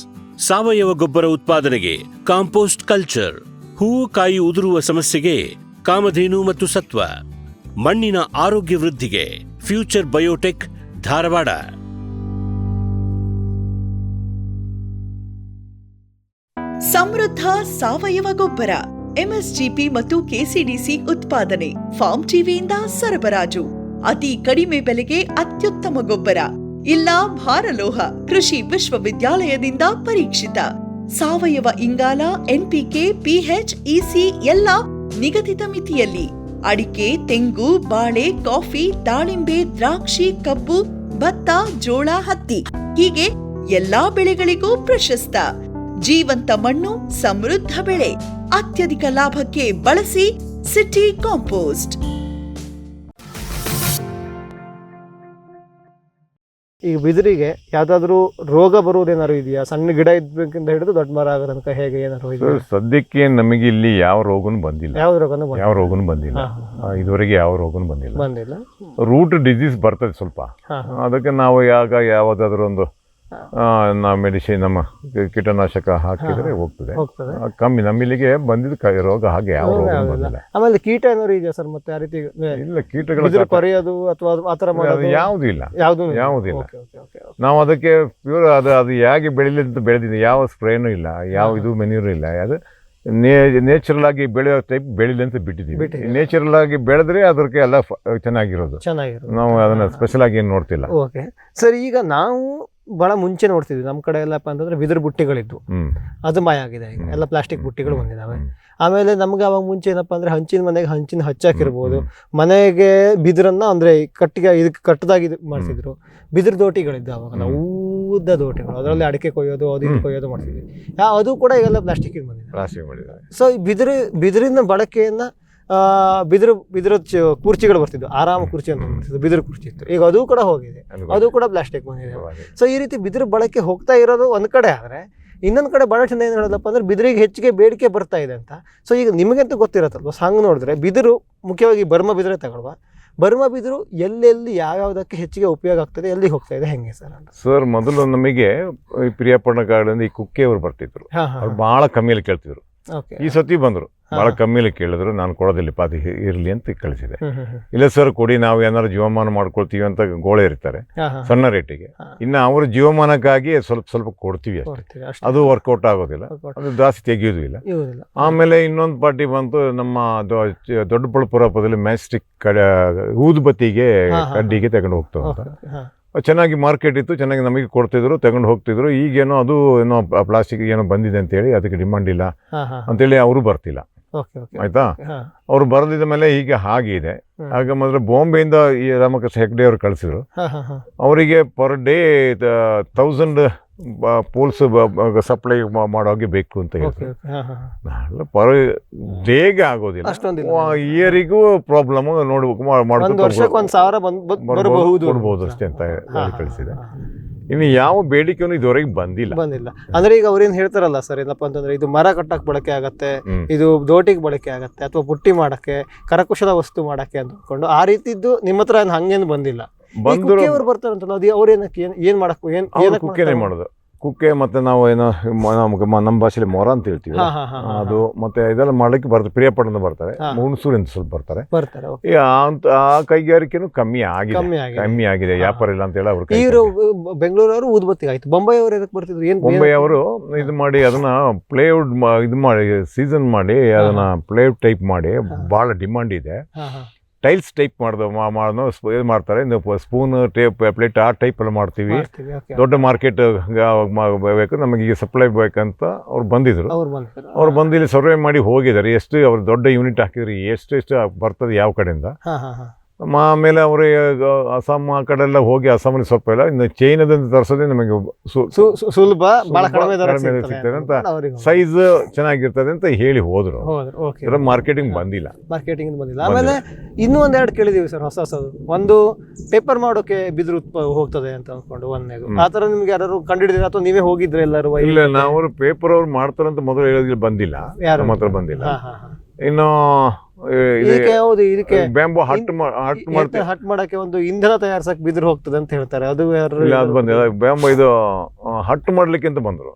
ಸಾವಯವ ಗೊಬ್ಬರ ಉತ್ಪಾದನೆಗೆ ಕಾಂಪೋಸ್ಟ್ ಕಲ್ಚರ್. ಹೂವು ಕಾಯಿ ಉದುರುವ ಸಮಸ್ಯೆಗೆ ಕಾಮಧೇನು ಮತ್ತು ಸತ್ವ. ಮಣ್ಣಿನ ಆರೋಗ್ಯ ವೃದ್ಧಿಗೆ ಫ್ಯೂಚರ್ ಬಯೋಟೆಕ್, ಧಾರವಾಡ. ಸಮೃದ್ಧ ಸಾವಯವ ಗೊಬ್ಬರ, ಎಂಎಸ್ಜಿಪಿ ಮತ್ತು ಕೆಸಿಡಿಸಿ ಉತ್ಪಾದನೆ, ಫಾರ್ಮ್ ಟಿವಿಯಿಂದ ಸರಬರಾಜು. ಅತಿ ಕಡಿಮೆ ಬೆಲೆಗೆ ಅತ್ಯುತ್ತಮ ಗೊಬ್ಬರ. ಇಲ್ಲ ಭಾರಲೋಹ, ಕೃಷಿ ವಿಶ್ವವಿದ್ಯಾಲಯದಿಂದ ಪರೀಕ್ಷಿತ. ಸಾವಯವ ಇಂಗಾಲ, ಎನ್ಪಿಕೆ, ಪಿಎಚ್, ಇಸಿ ಎಲ್ಲ ನಿಗದಿತ ಮಿತಿಯಲ್ಲಿ. ಅಡಿಕೆ, ತೆಂಗು, ಬಾಳೆ, ಕಾಫಿ, ದಾಳಿಂಬೆ, ದ್ರಾಕ್ಷಿ, ಕಬ್ಬು, ಭತ್ತ, ಜೋಳ, ಹತ್ತಿ ಹೀಗೆ ಎಲ್ಲಾ ಬೆಳೆಗಳಿಗೂ ಪ್ರಶಸ್ತ. ಜೀವಂತ ಮಣ್ಣು, ಸಮೃದ್ಧ ಬೆಳೆ. ಅತ್ಯಧಿಕ ಲಾಭಕ್ಕೆ ಬಳಸಿ ಸಿಟಿ ಕಾಂಪೋಸ್ಟ್. ಈಗ ಬಿದಿರಿಗೆ ಯಾವ್ದಾದ್ರು ರೋಗ ಬರುವುದೇನಾದ್ರು ಇದೆಯಾ? ಸಣ್ಣ ಗಿಡ ಇದ್ಬೇಕಿಂತ ಹಿಡಿದು ದೊಡ್ಡ ಮರ ಆಗೋ ತನಕ ಹೇಗೆ ಏನಾದ್ರು ಇದೆಯಾ? ಸದ್ಯಕ್ಕೆ ನಮಗೆ ಇಲ್ಲಿ ಯಾವ ರೋಗನೂ ಬಂದಿಲ್ಲ. ಯಾವ ರೋಗನೂ ಬಂದಿಲ್ಲ ಇದುವರೆಗೆ. ಯಾವ ರೋಗನೂ ಬಂದಿಲ್ಲ. ರೂಟ್ ಡಿಸೀಸ್ ಬರ್ತದೆ ಸ್ವಲ್ಪ. ಅದಕ್ಕೆ ನಾವು ಯಾವ್ದಾದ್ರು ಒಂದು ಮೆಡಿಸಿನ್, ನಮ್ಮ ಕೀಟನಾಶಕ ಹಾಕಿದ್ರೆ ಹೋಗ್ತದೆ. ಕಮ್ಮಿ ನಮ್ಮಿಲ್ಲಿಗೆ ಬಂದಿದ್ದ ರೋಗ ಹಾಗೆ ಯಾವ ರೋಗ ಬಂದಿಲ್ಲ. ಆಮೇಲೆ ಕೀಟ ಏನಾದ್ರು ಇದೆಯಾ ಸರ್? ಮತ್ತೆ ಆ ರೀತಿ ಇಲ್ಲ, ಕೀಟಗಳು ಕೊರೆಯೋದು ಅಥವಾ ಆತರ ಯಾವುದೂ ಇಲ್ಲ. ನಾವು ಅದಕ್ಕೆ ಪ್ಯೂರ್ ಅದು ಹೇಗೆ ಬೆಳಿಲಿ ಅಂತ ಬೆಳೆದಿದೆ. ಯಾವ ಸ್ಪ್ರೇನೂ ಇಲ್ಲ, ಯಾವ ಇದು ಮೆನ್ಯೂರು ಇಲ್ಲ. ಅದು ನೇಚರಲ್ ಆಗಿ ಬೆಳೆಯೋ ಟೈಪ್ ಬೆಳಿಲಿ ಅಂತ ಬಿಟ್ಟಿದ್ದೀವಿ. ನೇಚರಲ್ ಆಗಿ ಬೆಳೆದ್ರೆ ಅದಕ್ಕೆ ಎಲ್ಲ ಚೆನ್ನಾಗಿರೋದು. ನಾವು ಅದನ್ನ ಸ್ಪೆಷಲ್ ಆಗಿ ಏನು ನೋಡ್ತಿಲ್ಲ. ಓಕೆ ಸರ್, ಈಗ ನಾವು ಬಹಳ ಮುಂಚೆ ನೋಡ್ತಿದ್ವಿ ನಮ್ಮ ಕಡೆ ಎಲ್ಲಪ್ಪ ಅಂತಂದ್ರೆ ಬಿದಿರು ಬುಟ್ಟಿಗಳಿದ್ವು. ಅದು ಮಾಯ ಆಗಿದೆ. ಈಗ ಎಲ್ಲ ಪ್ಲಾಸ್ಟಿಕ್ ಬುಟ್ಟಿಗಳು ಬಂದಿದ್ದಾವೆ. ಆಮೇಲೆ ನಮ್ಗೆ ಅವಾಗ ಮುಂಚೆ ಏನಪ್ಪಾ ಅಂದ್ರೆ ಹಂಚಿನ ಮನೆಗೆ ಹಂಚಿನ ಹಚ್ಚಾಕಿರ್ಬೋದು. ಮನೆಗೆ ಬಿದಿರನ್ನ ಅಂದ್ರೆ ಕಟ್ಟಿಗೆ ಇದಕ್ಕೆ ಕಟ್ಟದಾಗಿ ಮಾಡ್ತಿದ್ರು. ಬಿದಿರು ದೋಟಿಗಳಿದ್ದ ಅವಾಗ ನಾವು ಉದ್ದ ದೋಟಿಗಳು, ಅದರಲ್ಲಿ ಅಡಿಕೆ ಕೊಯ್ಯೋದು, ಅದು ಇದು ಕೊಯ್ಯೋದು ಮಾಡ್ತಿದ್ವಿ. ಅದು ಕೂಡ ಈಗೆಲ್ಲ ಪ್ಲಾಸ್ಟಿಕ್ ಬಂದಿದೆ. ಸೊ ಈ ಬಿದಿರಿನ ಬಳಕೆಯನ್ನ ಬಿದಿರ ಕುರ್ಚಿಗಳು ಬರ್ತಿದ್ವು, ಆರಾಮ ಕುರ್ಚಿ ಅಂತ ಬರ್ತಿದ್ವು, ಬಿದಿರು ಕುರ್ಚಿ ಇತ್ತು. ಈಗ ಅದು ಕೂಡ ಹೋಗಿದೆ, ಅದು ಕೂಡ ಪ್ಲಾಸ್ಟಿಕ್ ಬಂದಿದೆ. ಸೊ ಈ ರೀತಿ ಬಿದಿರು ಬಳಕೆ ಹೋಗ್ತಾ ಇರೋದು ಒಂದ್ ಕಡೆ ಆದ್ರೆ, ಇನ್ನೊಂದು ಕಡೆ ಬಹಳ ಚೆಂದ ಏನು ಹೇಳೋದಪ್ಪ ಅಂದ್ರೆ ಬಿದಿರಿಗೆ ಹೆಚ್ಚಿಗೆ ಬೇಡಿಕೆ ಬರ್ತಾ ಇದೆ ಅಂತ. ಸೊ ಈಗ ನಿಮಗಂತೂ ಗೊತ್ತಿರತ್ತಲ್ವ, ಹಂಗೆ ನೋಡಿದ್ರೆ ಬಿದಿರು ಮುಖ್ಯವಾಗಿ ಬರ್ಮ ಬಿದಿರೇ ತಗೊಳ್ವಾ. ಬರ್ಮ ಬಿದಿರು ಎಲ್ಲೆಲ್ಲಿ ಯಾವ್ಯಾವುದಕ್ಕೆ ಹೆಚ್ಚಿಗೆ ಉಪಯೋಗ ಆಗ್ತದೆ, ಎಲ್ಲಿಗೆ ಹೋಗ್ತಾ ಇದೆ, ಹೆಂಗೆ ಸರ್? ಸರ್, ಮೊದಲು ನಮಗೆ ಪ್ರಿಯಾಪಟ್ಟಣ ಗಾರ್ಡನ್ ಈ ಕುಕ್ಕೆಯವರು ಬರ್ತಿದ್ರು. ಅವ್ರು ಬಹಳ ಕಮ್ಮಿಯಲ್ಲಿ ಕೇಳ್ತಿದ್ರು. ಓಕೆ. ಈ ಸತಿ ಬಂದರು, ಭಾಳ ಕಮ್ಮಿಲಿ ಕೇಳಿದ್ರು, ನಾನು ಕೊಡೋದಿಲ್ಲ ಪಾತಿ ಇರಲಿ ಅಂತ ಕಳಿಸಿದೆ. ಇಲ್ಲ ಸರ್ ಕೊಡಿ, ನಾವು ಏನಾದ್ರು ಜೀವಮಾನ ಮಾಡ್ಕೊಳ್ತೀವಿ ಅಂತ ಗೋಳೆ ಇರ್ತಾರೆ ಸಣ್ಣ ರೇಟಿಗೆ. ಇನ್ನು ಅವ್ರ ಜೀವಮಾನಕ್ಕಾಗಿ ಸ್ವಲ್ಪ ಕೊಡ್ತೀವಿ ಅಷ್ಟೇ, ಅದು ವರ್ಕೌಟ್ ಆಗೋದಿಲ್ಲ, ಅದು ಜಾಸ್ತಿ ತೆಗೆಯೋದು ಇಲ್ಲ. ಆಮೇಲೆ ಇನ್ನೊಂದು ಪಾರ್ಟಿ ಬಂತು, ನಮ್ಮ ದೊಡ್ಡಬಳ್ಳಾಪುರದಲ್ಲಿ ಮ್ಯಾಸ್ಟಿಕ್ ಊದುಬತ್ತಿಗೆ ಕಡ್ಡಿಗೆ ತಗೊಂಡು ಹೋಗ್ತಾವೆ ಅಂತ. ಚೆನ್ನಾಗಿ ಮಾರ್ಕೆಟ್ ಇತ್ತು, ಚೆನ್ನಾಗಿ ನಮಗೆ ಕೊಡ್ತಿದ್ರು, ತಗೊಂಡು ಹೋಗ್ತಿದ್ರು. ಈಗೇನೋ ಅದು ಏನೋ ಪ್ಲಾಸ್ಟಿಕ್ ಏನೋ ಬಂದಿದೆ ಅಂತೇಳಿ ಅದಕ್ಕೆ ಡಿಮಾಂಡ್ ಇಲ್ಲ ಅಂತೇಳಿ ಅವರು ಬರ್ತಿಲ್ಲ. ಆಯ್ತಾ, ಅವ್ರು ಬರದಿದ್ದ ಮೇಲೆ ಈಗ ಹಾಗಿದೆ. ಆಗ ಮಾತ್ರ ಬಾಂಬೆಯಿಂದ ಈ ರಾಮಕೃಷ್ಣ ಹೆಗ್ಡೆ ಅವರು ಕಳಿಸಿದ್ರು. ಅವರಿಗೆ ಪರ್ ಡೇ 1000 ಪೋಲ್ಸ್ ಸಪ್ಲೈ ಮಾಡೋಗೆ ಬೇಕು ಅಂತ ಹೇಳ್ತಾರೆ. ಪರ್ ಡೇಗೆ ಆಗೋದಿಲ್ಲ, ಇಯರಿಗೂ ಪ್ರಾಬ್ಲಮ್ ನೋಡ್ಬೇಕು, ಕೊಡ್ಬೋದು ಅಷ್ಟೇ ಅಂತ ಕಳಿಸಿದೆ. ಇನ್ನು ಯಾವ ಬೇಡಿಕೆನೂ ಇದುವರೆಗೆ ಬಂದಿಲ್ಲ. ಅಂದ್ರೆ ಈಗ ಅವ್ರೇನ್ ಹೇಳ್ತಾರಲ್ಲ ಸರ್, ಏನಪ್ಪಾ ಅಂತಂದ್ರೆ ಇದು ಮರ ಕಟ್ಟಕ್ ಬಳಕೆ ಆಗತ್ತೆ, ಇದು ದೋಟಿಗೆ ಬಳಕೆ ಆಗತ್ತೆ, ಅಥವಾ ಪುಟ್ಟಿ ಮಾಡಕ್ಕೆ, ಕರಕುಶಲ ವಸ್ತು ಮಾಡಕ್ಕೆ ಅಂದ್ಕೊಂಡು ಆ ರೀತಿದ್ದು ನಿಮ್ಮ ಹತ್ರ ಹಂಗೇನು ಬಂದಿಲ್ಲ. ಅವ್ರು ಬರ್ತಾರಂತ ಅವ್ರೇನಕ್ಕೆ ಏನ್ ಮಾಡಕ್ ಕುಕ್ಕೆನೆ ಮಾಡೋದು, ಕುಕ್ಕೆ ಮತ್ತೆ ನಾವು ಏನೋ ನಮ್ಮ ಭಾಷೆಯಲ್ಲಿ ಮೊರ ಅಂತ ಹೇಳ್ತೀವಿ, ಅದು ಮತ್ತೆ ಇದೆಲ್ಲ ಮಾಡ್ಲಿಕ್ಕೆ ಬರ್ತಾರೆ. ಪ್ರಿಯಪಟ್ಟಣ ಬರ್ತಾರೆ, ಹುಣಸೂರಿಂದ ಸ್ವಲ್ಪ ಬರ್ತಾರೆ. ಆ ಕೈಗಾರಿಕೆನೂ ಕಮ್ಮಿ ಆಗಿದೆ, ವ್ಯಾಪಾರ ಇಲ್ಲ ಅಂತ ಹೇಳಿ ಅವರು. ಬೆಂಗಳೂರವರು ಊದುಬತ್ತಿ ಆಯ್ತು, ಬೊಂಬೈ ಅವರು ಎದಕ್ಕೆ ಬರ್ತಿದ್ರು? ಬೊಂಬೈ ಅವರು ಇದು ಮಾಡಿ ಅದನ್ನ ಪ್ಲೇವುಡ್ ಇದು ಮಾಡಿ ಸೀಸನ್ ಮಾಡಿ ಅದನ್ನ ಪ್ಲೇವುಡ್ ಟೈಪ್ ಮಾಡಿ ಬಹಳ ಡಿಮಾಂಡ್ ಇದೆ. ಟೈಲ್ಸ್ ಟೈಪ್ ಮಾಡ್ತಾರೆ, ಸ್ಪೂನ್ ಟೇಪ್ ಪ್ಲೇಟ್ ಆ ಟೈಪ್ ಎಲ್ಲ ಮಾಡ್ತೀವಿ. ದೊಡ್ಡ ಮಾರ್ಕೆಟ್ ಬೇಕು, ನಮಗೆ ಈಗ ಸಪ್ಲೈ ಬೇಕಂತ ಅವ್ರು ಬಂದಿದ್ರು. ಅವ್ರು ಬಂದು ಇಲ್ಲಿ ಸರ್ವೆ ಮಾಡಿ ಹೋಗಿದ್ದಾರೆ, ಎಷ್ಟು ಅವ್ರು ದೊಡ್ಡ ಯೂನಿಟ್ ಹಾಕಿದ್ರು, ಎಷ್ಟು ಬರ್ತದೆ ಯಾವ ಕಡೆಯಿಂದ. ಆಮೇಲೆ ಅವರು ಅಸ್ಸಾಂ ಆ ಕಡೆ ಎಲ್ಲ ಹೋಗಿ ಅಸ್ಸಾಮಲ್ಲಿ ಸ್ವಲ್ಪ ಇಲ್ಲ, ಇನ್ನು ಚೈನಾದಿಂದ ತರಿಸೋದೇ ನಮಗೆ ಸುಲಭ, ಸಿಗ್ತದೆ ಅಂತ, ಸೈಜ್ ಚೆನ್ನಾಗಿರ್ತದೆ ಅಂತ ಹೇಳಿ ಹೋದ್ರು. ಮಾರ್ಕೆಟಿಂಗ್ ಬಂದಿಲ್ಲ. ಆಮೇಲೆ ಇನ್ನೂ ಒಂದೆರಡು ಕೇಳಿದೀವಿ ಸರ್ ಹೊಸದು. ಒಂದು ಪೇಪರ್ ಮಾಡೋಕೆ ಬಿದಿರು ಹೋಗ್ತದೆ ಅಂತ ಅನ್ಕೊಂಡು ಒಂದೇದು, ಆತರ ನಿಮ್ಗೆ ಯಾರು ಕಂಡಿಡಿದ್ರೆ ಅಥವಾ ನೀವೇ ಹೋಗಿದ್ರೆ ಎಲ್ಲರೂ? ಇಲ್ಲ, ನಾವು ಪೇಪರ್ ಅವ್ರು ಮಾಡ್ತಾರಂತ ಮೊದಲು ಹೇಳೋದಿಲ್ಲ, ಬಂದಿಲ್ಲ, ನಮ್ಮ ಹತ್ರ ಬಂದಿಲ್ಲ. ಇನ್ನು ಬ್ಯಾಂಬೋ ಹಟ್ ಮಾಡಕ್ಕೆ ಒಂದು ಇಂಧನ ತಯಾರಿಸಕ್ ಬಿದಿರು ಹೋಗ್ತದೆ ಅಂತ ಹೇಳ್ತಾರೆ, ಅದು ಅದು ಬಂದಿಲ್ಲ. ಬ್ಯಾಂಬೋ ಇದು ಹಟ್ ಮಾಡ್ಲಿಕ್ಕೆ ಅಂತ ಬಂದ್ರು,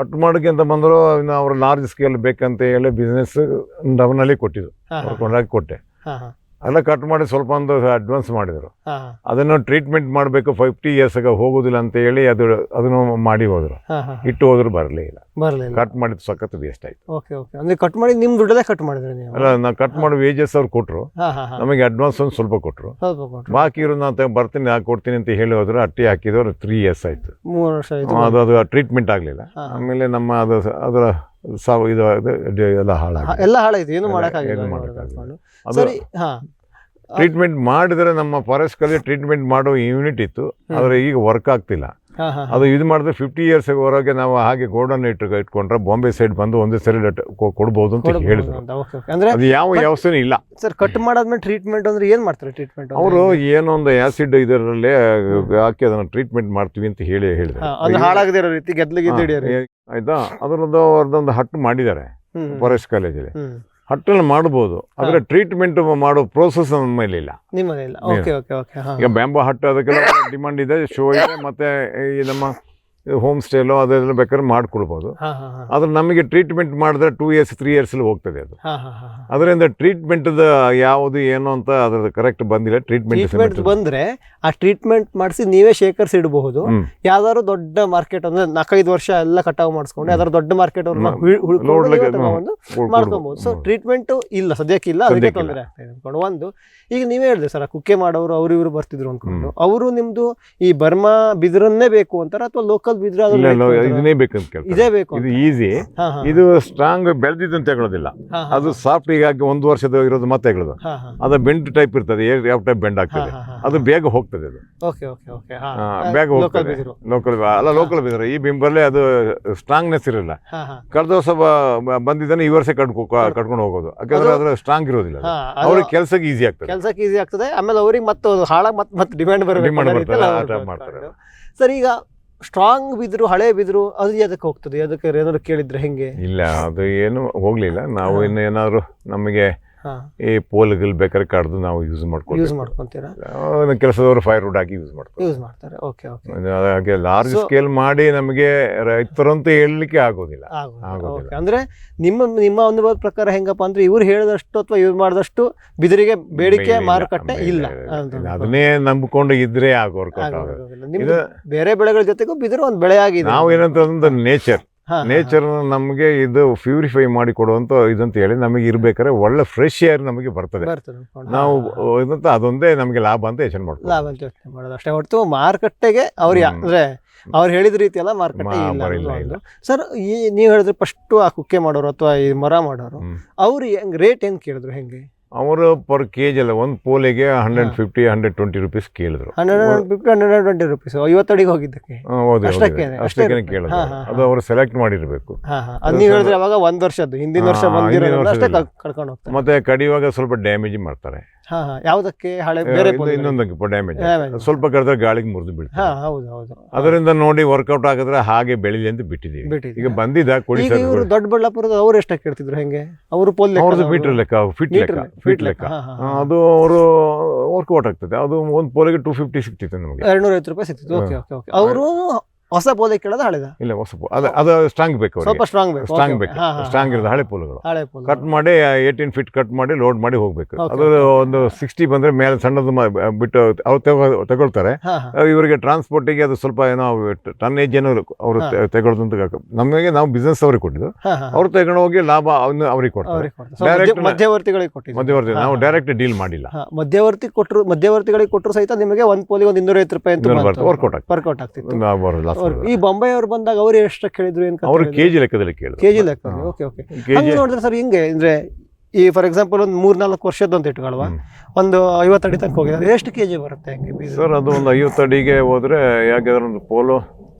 ಹಟ್ ಮಾಡ್ಲಿಕ್ಕೆ ಅಂತ ಬಂದ್ರು. ಇನ್ನು ಅವ್ರು ಲಾರ್ಜ್ ಸ್ಕೇಲ್ ಬೇಕಂತ ಹೇಳಿ ಬಿಸ್ನೆಸ್ ಡೌನಲ್ಲಿ ಕೊಟ್ಟಿದ್ರು, ಕೊಂಡಾಗಿ ಕೊಟ್ಟೆ. ಎಲ್ಲ ಕಟ್ ಮಾಡಿ ಸ್ವಲ್ಪ ಒಂದು ಅಡ್ವಾನ್ಸ್ ಮಾಡಿದ್ರು. ಅದನ್ನು ಟ್ರೀಟ್ಮೆಂಟ್ ಮಾಡಬೇಕು 50 years ಹೋಗುದಿಲ್ಲ ಅಂತ ಹೇಳಿ ಅದನ್ನು ಮಾಡಿ ಹೋದ್ರು, ಇಟ್ಟು ಹೋದ್ರು ಬರಲೇ ಇಲ್ಲ. ಕಟ್ ಮಾಡಿದ್ದು ಸಖತ್ ವೇಸ್ಟ್ ಆಯ್ತು. ಕಟ್ ಮಾಡಿ ನಿಮ್ ದುಡ್ಡಲ್ಲೇ ಕಟ್ ಮಾಡಿದ್ರೆ? ಅಲ್ಲ, ನಾ ಕಟ್ ಮಾಡಿ ವೇಜಸ್ ಅವ್ರು ಕೊಟ್ರು, ನಮಗೆ ಅಡ್ವಾನ್ಸ್ ಒಂದು ಸ್ವಲ್ಪ ಕೊಟ್ರು, ಬಾಕಿ ಇರೋ ನಾನು ಬರ್ತೀನಿ ಕೊಡ್ತೀನಿ ಅಂತ ಹೇಳಿ ಹೋದ್ರು. ಅಟ್ಟಿ ಹಾಕಿದವ್ರು 3 years ಆಯ್ತು, 3 ವರ್ಷ ಆಯ್ತು, ಅದು ಟ್ರೀಟ್ಮೆಂಟ್ ಆಗ್ಲಿಲ್ಲ. ಆಮೇಲೆ ನಮ್ಮ ಅದರ ಎಲ್ಲ ಹಾಳಾಯ್ತು, ಏನು ಮಾಡಕ್ಕಾಗಿಲ್ಲ. ಟ್ರೀಟ್ಮೆಂಟ್ ಮಾಡಿದ್ರೆ ನಮ್ಮ ಫಾರೆಸ್ಟ್ ಕಲ್ಲಿ ಟ್ರೀಟ್ಮೆಂಟ್ ಮಾಡೋ ಯೂನಿಟ್ ಇತ್ತು, ಆದ್ರೆ ಈಗ ವರ್ಕ್ ಆಗ್ತಿಲ್ಲ. ಅದು ಇದು ಮಾಡಿದ್ರೆ 50 years ಹೊರಗೆ ನಾವು ಹಾಗೆ ಗೋಡನ್ ಇಟ್ಕೊಂಡ್ರೆ ಬಾಂಬೆ ಸೈಡ್ ಬಂದು ಒಂದೇ ಸರಿ ಕೊಡ್ಬೋದು ಅಂತ ಹೇಳಿದ್ರು. ಅದು ಯಾವ ವ್ಯವಸ್ಥೆನೂ ಇಲ್ಲ ಸರ್. ಕಟ್ ಮಾಡಾದ್ಮೇಲೆ ಟ್ರೀಟ್ಮೆಂಟ್ ಅಂದ್ರೆ ಏನ್ ಮಾಡ್ತಾರೆ? ಟ್ರೀಟ್ಮೆಂಟ್ ಅವರು ಏನೋ ಒಂದು ಆಸಿಡ್ ಇದರಲ್ಲೇ ಹಾಕಿ ಅದನ್ನ ಟ್ರೀಟ್ಮೆಂಟ್ ಮಾಡ್ತೀವಿ ಅಂತ ಹೇಳಿದ್ರು. ಹಾಳಾಗದೇ ಇರೋ ರೀತಿ ಗೆದ್ಲಿಗೆ ಆಯ್ತಾ. ಅದರದ್ದು ಹಟ್ಟು ಮಾಡಿದ್ದಾರೆ ಫಾರೆಸ್ಟ್ ಕಾಲೇಜಲ್ಲಿ. ಹಟ್ಟಲ್ಲಿ ಮಾಡ್ಬೋದು, ಆದ್ರೆ ಟ್ರೀಟ್ಮೆಂಟ್ ಮಾಡೋ ಪ್ರೋಸೆಸ್ ನಮ್ಮ ಮೇಲೆ ಇಲ್ಲ. ಈಗ ಬ್ಯಾಂಬೋ ಹಟ್ಟು ಅದಕ್ಕೆಲ್ಲ ಡಿಮಾಂಡ್ ಇದೆ, ಶೋ ಇದೆ, ಮತ್ತೆ ಈ ನಮ್ಮ ಹೋಮ್ ಸ್ಟೇಲೋ ಅದೆಲ್ಲ ಬೇಕಾದ್ರೆ ಮಾಡ್ಕೊಳ್ಬೋದು. ಆದ್ರೆ ನಮಗೆ ಟ್ರೀಟ್ಮೆಂಟ್ ಮಾಡಿದ್ರೆ 2 years 3 years ಹೋಗ್ತದೆ ಅದು. ಅದರಿಂದ ಟ್ರೀಟ್ಮೆಂಟ್ ಯಾವುದು ಏನು ಅಂತ ಅದ್ರ ಕರೆಕ್ಟ್ ಬಂದಿಲ್ಲ. ಟ್ರೀಟ್ಮೆಂಟ್ ಬಂದ್ರೆ ಆ ಟ್ರೀಟ್ಮೆಂಟ್ ಮಾಡಿಸಿ ನೀವೇ ಶೇಖರಿಸಿ ಇಡಬಹುದು. ಯಾವ್ದಾದ್ರು ದೊಡ್ಡ ಮಾರ್ಕೆಟ್ ಅಂದ್ರೆ 4-5 ವರ್ಷ ಎಲ್ಲ ಕಟಾವು ಮಾಡಿಸ್ಕೊಂಡು ಯಾವ್ದಾದ್ರು ದೊಡ್ಡ ಮಾರ್ಕೆಟ್ ಮಾಡ್ಕೊಬಹುದು. ಸೊ ಟ್ರೀಟ್ಮೆಂಟ್ ಇಲ್ಲ, ಸದ್ಯಕ್ಕೆ ಇಲ್ಲ, ಅದಕ್ಕೆ ತೊಂದರೆ ಆಗ್ತಾ ಇದೆ ಅನ್ಕೊಂಡು. ಒಂದು ಈಗ ನೀವೇ ಹೇಳಿದೆ ಸರ್, ಕುಕ್ಕೆ ಮಾಡೋರು ಅವ್ರು ಇವರು ಬರ್ತಿದ್ರು ಅನ್ಕೊಂಡು, ಅವರು ನಿಮ್ದು ಈ ಬರ್ಮಾ ಬಿದಿರನ್ನೇ ಬೇಕು ಅಂತಾರ ಅಥವಾ ಲೋಕಲ್ ಬಿದ್ರೆ ಇದನ್ನೇ ಬೇಕಂತ ಇದೇ ಬೇಕು? ಇದು ಈಸಿ, ಇದು ಸ್ಟ್ರಾಂಗ್ ಬೆಳೆದಿದ್ದು ತಗೊಳ್ಳೋದಿಲ್ಲ. ಅದು ಸಾಫ್ಟ್ ಹೀಗಾಗಿ 1 ವರ್ಷದ ಇರೋದು ಮತ್ತೆ ಹೇಳೋದು, ಅದು ಬೆಂಡ್ ಟೈಪ್ ಇರ್ತದೆ, ಯಾವ ಟೈಪ್ ಬೆಂಡ್ ಆಗ್ತದೆ, ಅದು ಬೇಗ ಹೋಗ್ತದೆ. ಅದು ಬೇಗ ಹೋಗ್ತದೆ. ಲೋಕಲ್ ಬಿದ್ರೆ ಈ ಬಿಂಬಲ್ಲೇ ಅದು ಸ್ಟ್ರಾಂಗ್ನೆಸ್ ಇರಲ್ಲ. ಕಳೆದ ವರ್ಷ ಬಂದಿದ್ದಾನೆ ಈ ವರ್ಷ ಕಟ್ಕೊಂಡು ಹೋಗೋದು, ಯಾಕಂದ್ರೆ ಅದ್ರ ಸ್ಟ್ರಾಂಗ್ ಇರೋದಿಲ್ಲ. ಅವ್ರಿಗೆ ಕೆಲ್ಸಕ್ಕೆ ಈಸಿ ಆಗ್ತದೆ. ಆಮೇಲೆ ಅವ್ರಿಗೆ ಮತ್ತೆ ಹಾಳಾಗಿ ಮತ್ತೆ ಡಿಮ್ಯಾಂಡ್ ಮಾಡ್ತಾರೆ. ಸರ್, ಈಗ ಸ್ಟ್ರಾಂಗ್ ಬಿದ್ರು, ಹಳೆ ಬಿದ್ರು, ಅದು ಅದಕ್ಕೆ ಹೋಗ್ತದೆ? ಅದಕ್ಕೆ ಏನಾದ್ರು ಕೇಳಿದ್ರೆ ಹೆಂಗೆ? ಇಲ್ಲ, ಅದು ಏನು ಹೋಗ್ಲಿಲ್ಲ. ನಾವು ಇನ್ನು ಏನಾದ್ರು ನಮಗೆ ಹಾ ಈ ಪೋಲ್ಗಳು ಬೇಕಾದ್ರೆ ಕಡ್ದು ನಾವು ಯೂಸ್ ಯೂಸ್ ಮಾಡ್ಕೊಂತೀರಾ? ಕೆಲಸದವರು ಫೈರ್ವುಡ್ ಹಾಕಿ ಯೂಸ್ ಮಾಡ್ತಾರೆ. ಯೂಸ್ ಮಾಡ್ತಾರೆ. Okay okay. ಹಾಗೆ ಲಾರ್ಜ್ ಸ್ಕೇಲ್ ಮಾಡಿ ನಮಗೆ ರೈತರು ಅಂತ ಹೇಳಲಿಕ್ಕೆ ಆಗೋದಿಲ್ಲ. ಓಕೆ. ಅಂದ್ರೆ ನಿಮ್ಮ ಅನುಭವದ ಪ್ರಕಾರ ಹೆಂಗಪ್ಪ ಅಂದ್ರೆ ಇವ್ರು ಹೇಳಿದಷ್ಟು ಅಥವಾ ಯೂಸ್ ಮಾಡಿದಷ್ಟು ಬಿದಿರಿಗೆ ಬೇಡಿಕೆ ಮಾರುಕಟ್ಟೆ ಇಲ್ಲ. ಅದನ್ನೇ ನಂಬಿಕೊಂಡು ಇದ್ರೆ ನಿಮ್ದು ಬೇರೆ ಬೆಳೆಗಳ ಜೊತೆಗೂ ಬಿದಿರು ಒಂದು ಬೆಳೆ ಆಗಿದೆ. ನಾವು ಏನಂತ ನೇಚರ್ ನಮಗೆ ಇದು ಪ್ಯೂರಿಫೈ ಮಾಡಿ ಕೊಡುವಂತ ಇದಂತ ಹೇಳಿ ನಮಗೆ ಇರ್ಬೇಕಾದ್ರೆ ಒಳ್ಳೆ ಫ್ರೆಶ್ ಏರ್ ನಮಗೆ ಬರ್ತದೆ. ನಾವು ಇದಂತ ಅದೊಂದೇ ನಮಗೆ ಲಾಭ ಅಂತ ಯೋಚನೆ ಮಾಡ್ತೀವಿ. ಲಾಭ ಅಂತ ಯೋಚನೆ ಮಾಡೋದು ಅಷ್ಟೇ ಹೊರತು ಮಾರುಕಟ್ಟೆಗೆ ಅವ್ರು ಅಂದ್ರೆ ಅವ್ರು ಹೇಳಿದ ರೀತಿ ಎಲ್ಲ ಮಾರುಕಟ್ಟೆ ಇಲ್ಲ. ಸರ್, ನೀವು ಹೇಳಿದ್ರೆ ಫಸ್ಟ್ ಆ ಕುಕ್ಕೆ ಮಾಡೋರು ಅಥವಾ ಈ ಮರ ಮಾಡೋರು ಅವ್ರು ರೇಟ್ ಹೆಂಗ್ ಕೇಳಿದ್ರು? ಹೆಂಗೆ ಅವರು ಪರ್ ಕೆಜಿ ಅಲ್ಲ, ಒಂದು ಪೋಲಿಗೆ 150 120 ರುಪೀಸ್ ಕೇಳಿದ್ರು. 150 120 ರುಪೀಸ್ 50 ಅಡಿಗೆ ಹೋಗಿದ್ದಕ್ಕೆ ಅಷ್ಟೇ ಕೇಳಿದ್ರು. ಅದು ಅವರು ಸೆಲೆಕ್ಟ್ ಮಾಡಿರ್ಬೇಕು. ನೀವು ಹೇಳಿದ್ರೆ ಅವಾಗ ಒಂದ್ ವರ್ಷದ್ದು ಹಿಂದಿನ ವರ್ಷ ಅಷ್ಟೇ ಕಳ್ಕೊಂಡು ಹೋಗ್ತಾರೆ. ಮತ್ತೆ ಕಡಿಯುವಾಗ ಸ್ವಲ್ಪ ಡ್ಯಾಮೇಜ್ ಮಾಡ್ತಾರೆ. ಯಾವ್ದಕ್ಕೆ? ಹಳೆ ಬೇರೆ ಇನ್ನೊಂದಕ್ಕೆ ಡ್ಯಾಮೇಜ್ ಸ್ವಲ್ಪ ಕಡಿದ್ರೆ ಗಾಳಿಗೆ ಮುರಿದು ಬಿಡ್ತಾರೆ. ಹೌದು. ಅದರಿಂದ ನೋಡಿ ವರ್ಕೌಟ್ ಆಗಿದ್ರೆ ಹಾಗೆ ಬೆಳಿಲಿ ಅಂತ ಬಿಟ್ಟಿದ್ದೀವಿ. ಈಗ ಬಂದಿದ್ದ ಕೊಡಿ ಸರ್. ಇವರು ದೊಡ್ಡಬಳ್ಳಾಪುರದ ಅವ್ರು ಎಷ್ಟಕ್ಕೆ ಕೇಳ್ತಿದ್ರು? ಹೆಂಗೆ ಅವರು ಪೋಲ್ ಮೀಟರ್ ಲೆಕ್ಕ, ಫೀಟ್ ಲೆಕ್ಕ ಅದು ಅವರು ವರ್ಕೌಟ್ ಆಗ್ತದೆ. ಅದು ಒಂದು ಪೋಲಿಗೆ 250 ಸಿಕ್ತಿತ್ತು ನಮಗೆ. 250 ರೂಪಾಯಿ ಸಿಕ್ತಿತ್ತು. Okay okay okay. ಅವರು ಹೊಸ ಪೋಲೆ ಕೇಳೋದು ಹಳೆದ? ಇಲ್ಲ, ಹೊಸ ಅದು ಸ್ಟ್ರಾಂಗ್ ಬೇಕು, ಸ್ವಲ್ಪ ಸ್ಟ್ರಾಂಗ್ ಇರೋದು ಹಳೆ ಪೋಲುಗಳು ಕಟ್ ಮಾಡಿ 18 ಫೀಟ್ ಕಟ್ ಮಾಡಿ ಲೋಡ್ ಮಾಡಿ ಹೋಗ್ಬೇಕು. ಅದು ಒಂದು 60 ಬಂದ್ರೆ ಮೇಲೆ ಸಣ್ಣದು ಬಿಟ್ಟು ಅವ್ರು ತಗೊಳ್ತಾರೆ. ಇವರಿಗೆ ಟ್ರಾನ್ಸ್ಪೋರ್ಟಿಗೆ ಅದು ಸ್ವಲ್ಪ ಏನೋ ಟನ್ನೇಜ್ ಏನೋ ಅವರು ತಗೊಳ್ದಂತ ನಮಗೆ ನಾವು ಬಿಸ್ನೆಸ್ ಅವ್ರಿಗೆ ಕೊಟ್ಟಿದ್ದು. ಅವ್ರು ತಗೊಂಡು ಹೋಗಿ ಲಾಭ ಅವ್ರಿಗೆ ಕೊಡ್ತಾರೆ. ಮಧ್ಯವರ್ತಿಗಳಿಗೆ ಮಧ್ಯವರ್ತಿ ನಾವು ಡೈರೆಕ್ಟ್ ಡೀಲ್ ಮಾಡಿಲ್ಲ. ಮಧ್ಯವರ್ತಿಗಳಿಗೆ ಕೊಟ್ಟರು ಸಹಿತ ನಿಮಗೆ ಒಂದು ಪೋಲಿಗೆ 250 ರೂಪಾಯಿ ಅಂತ ವರ್ಕೌಟ್ ಆಗ್ತಿತ್ತು. ಈ ಬೊಂಬೈ ಅವ್ರು ಬಂದಾಗ ಅವ್ರು ಎಷ್ಟಕ್ಕೆ ಹೇಳಿದ್ರು? ಅವರು ಕೆಜಿ ಲೆಕ್ಕದಲ್ಲಿ ಕೇಳಿದ್ರು. ಕೆಜಿ ಲೆಕ್ಕದಲ್ಲಿ. Okay okay. ನೋಡಿದ್ರೆ ಸರ್ ಹಿಂಗೆ ಅಂದ್ರೆ ಈ ಫಾರ್ ಎಕ್ಸಾಂಪಲ್ ಒಂದು 3-4 ವರ್ಷದ ಅಂತ ಇಟ್ಕೊಳ್ವಾ, ಒಂದು 50 ಅಡಿ ತನಕ ಹೋಗಿದೆ, ಎಷ್ಟು ಕೆಜಿ ಬರುತ್ತೆ ಹೆಂಗೆ ಸರ್? ಅದು ಒಂದು 50 ಅಡಿಗೆ ಹೋದ್ರೆ ಯಾಕೆಂದ್ರೆ ಒಂದು ಪೋಲೋ